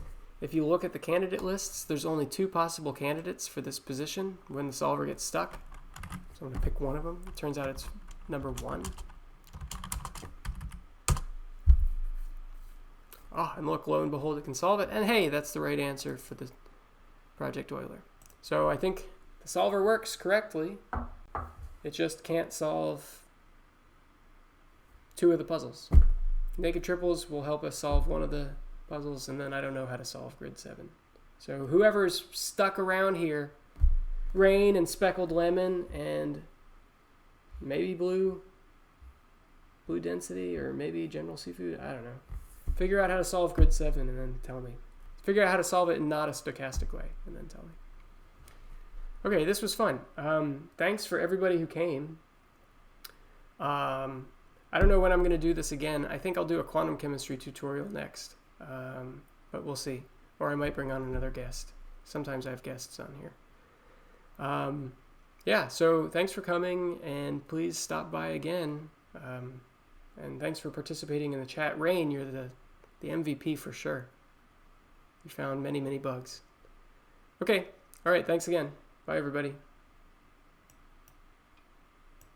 if you look at the candidate lists, there's only 2 possible candidates for this position when the solver gets stuck. So I'm going to pick one of them. It turns out it's number 1. And look, lo and behold, it can solve it. And hey, that's the right answer for the Project Euler. So I think the solver works correctly. It just can't solve 2 of the puzzles. Naked triples will help us solve one of the puzzles, and then I don't know how to solve grid 7. So whoever's stuck around here, Rain and Speckled Lemon and maybe blue density, or maybe general seafood. I don't know. Figure out how to solve grid 7 and then tell me. Figure out how to solve it in not a stochastic way and then tell me. Okay, this was fun. Thanks for everybody who came. I don't know when I'm going to do this again. I think I'll do a quantum chemistry tutorial next, but we'll see. Or I might bring on another guest. Sometimes I have guests on here. Yeah, so thanks for coming, and please stop by again. And thanks for participating in the chat. Rain, you're the MVP for sure. You found many, many bugs. Okay, all right, thanks again. Bye, everybody.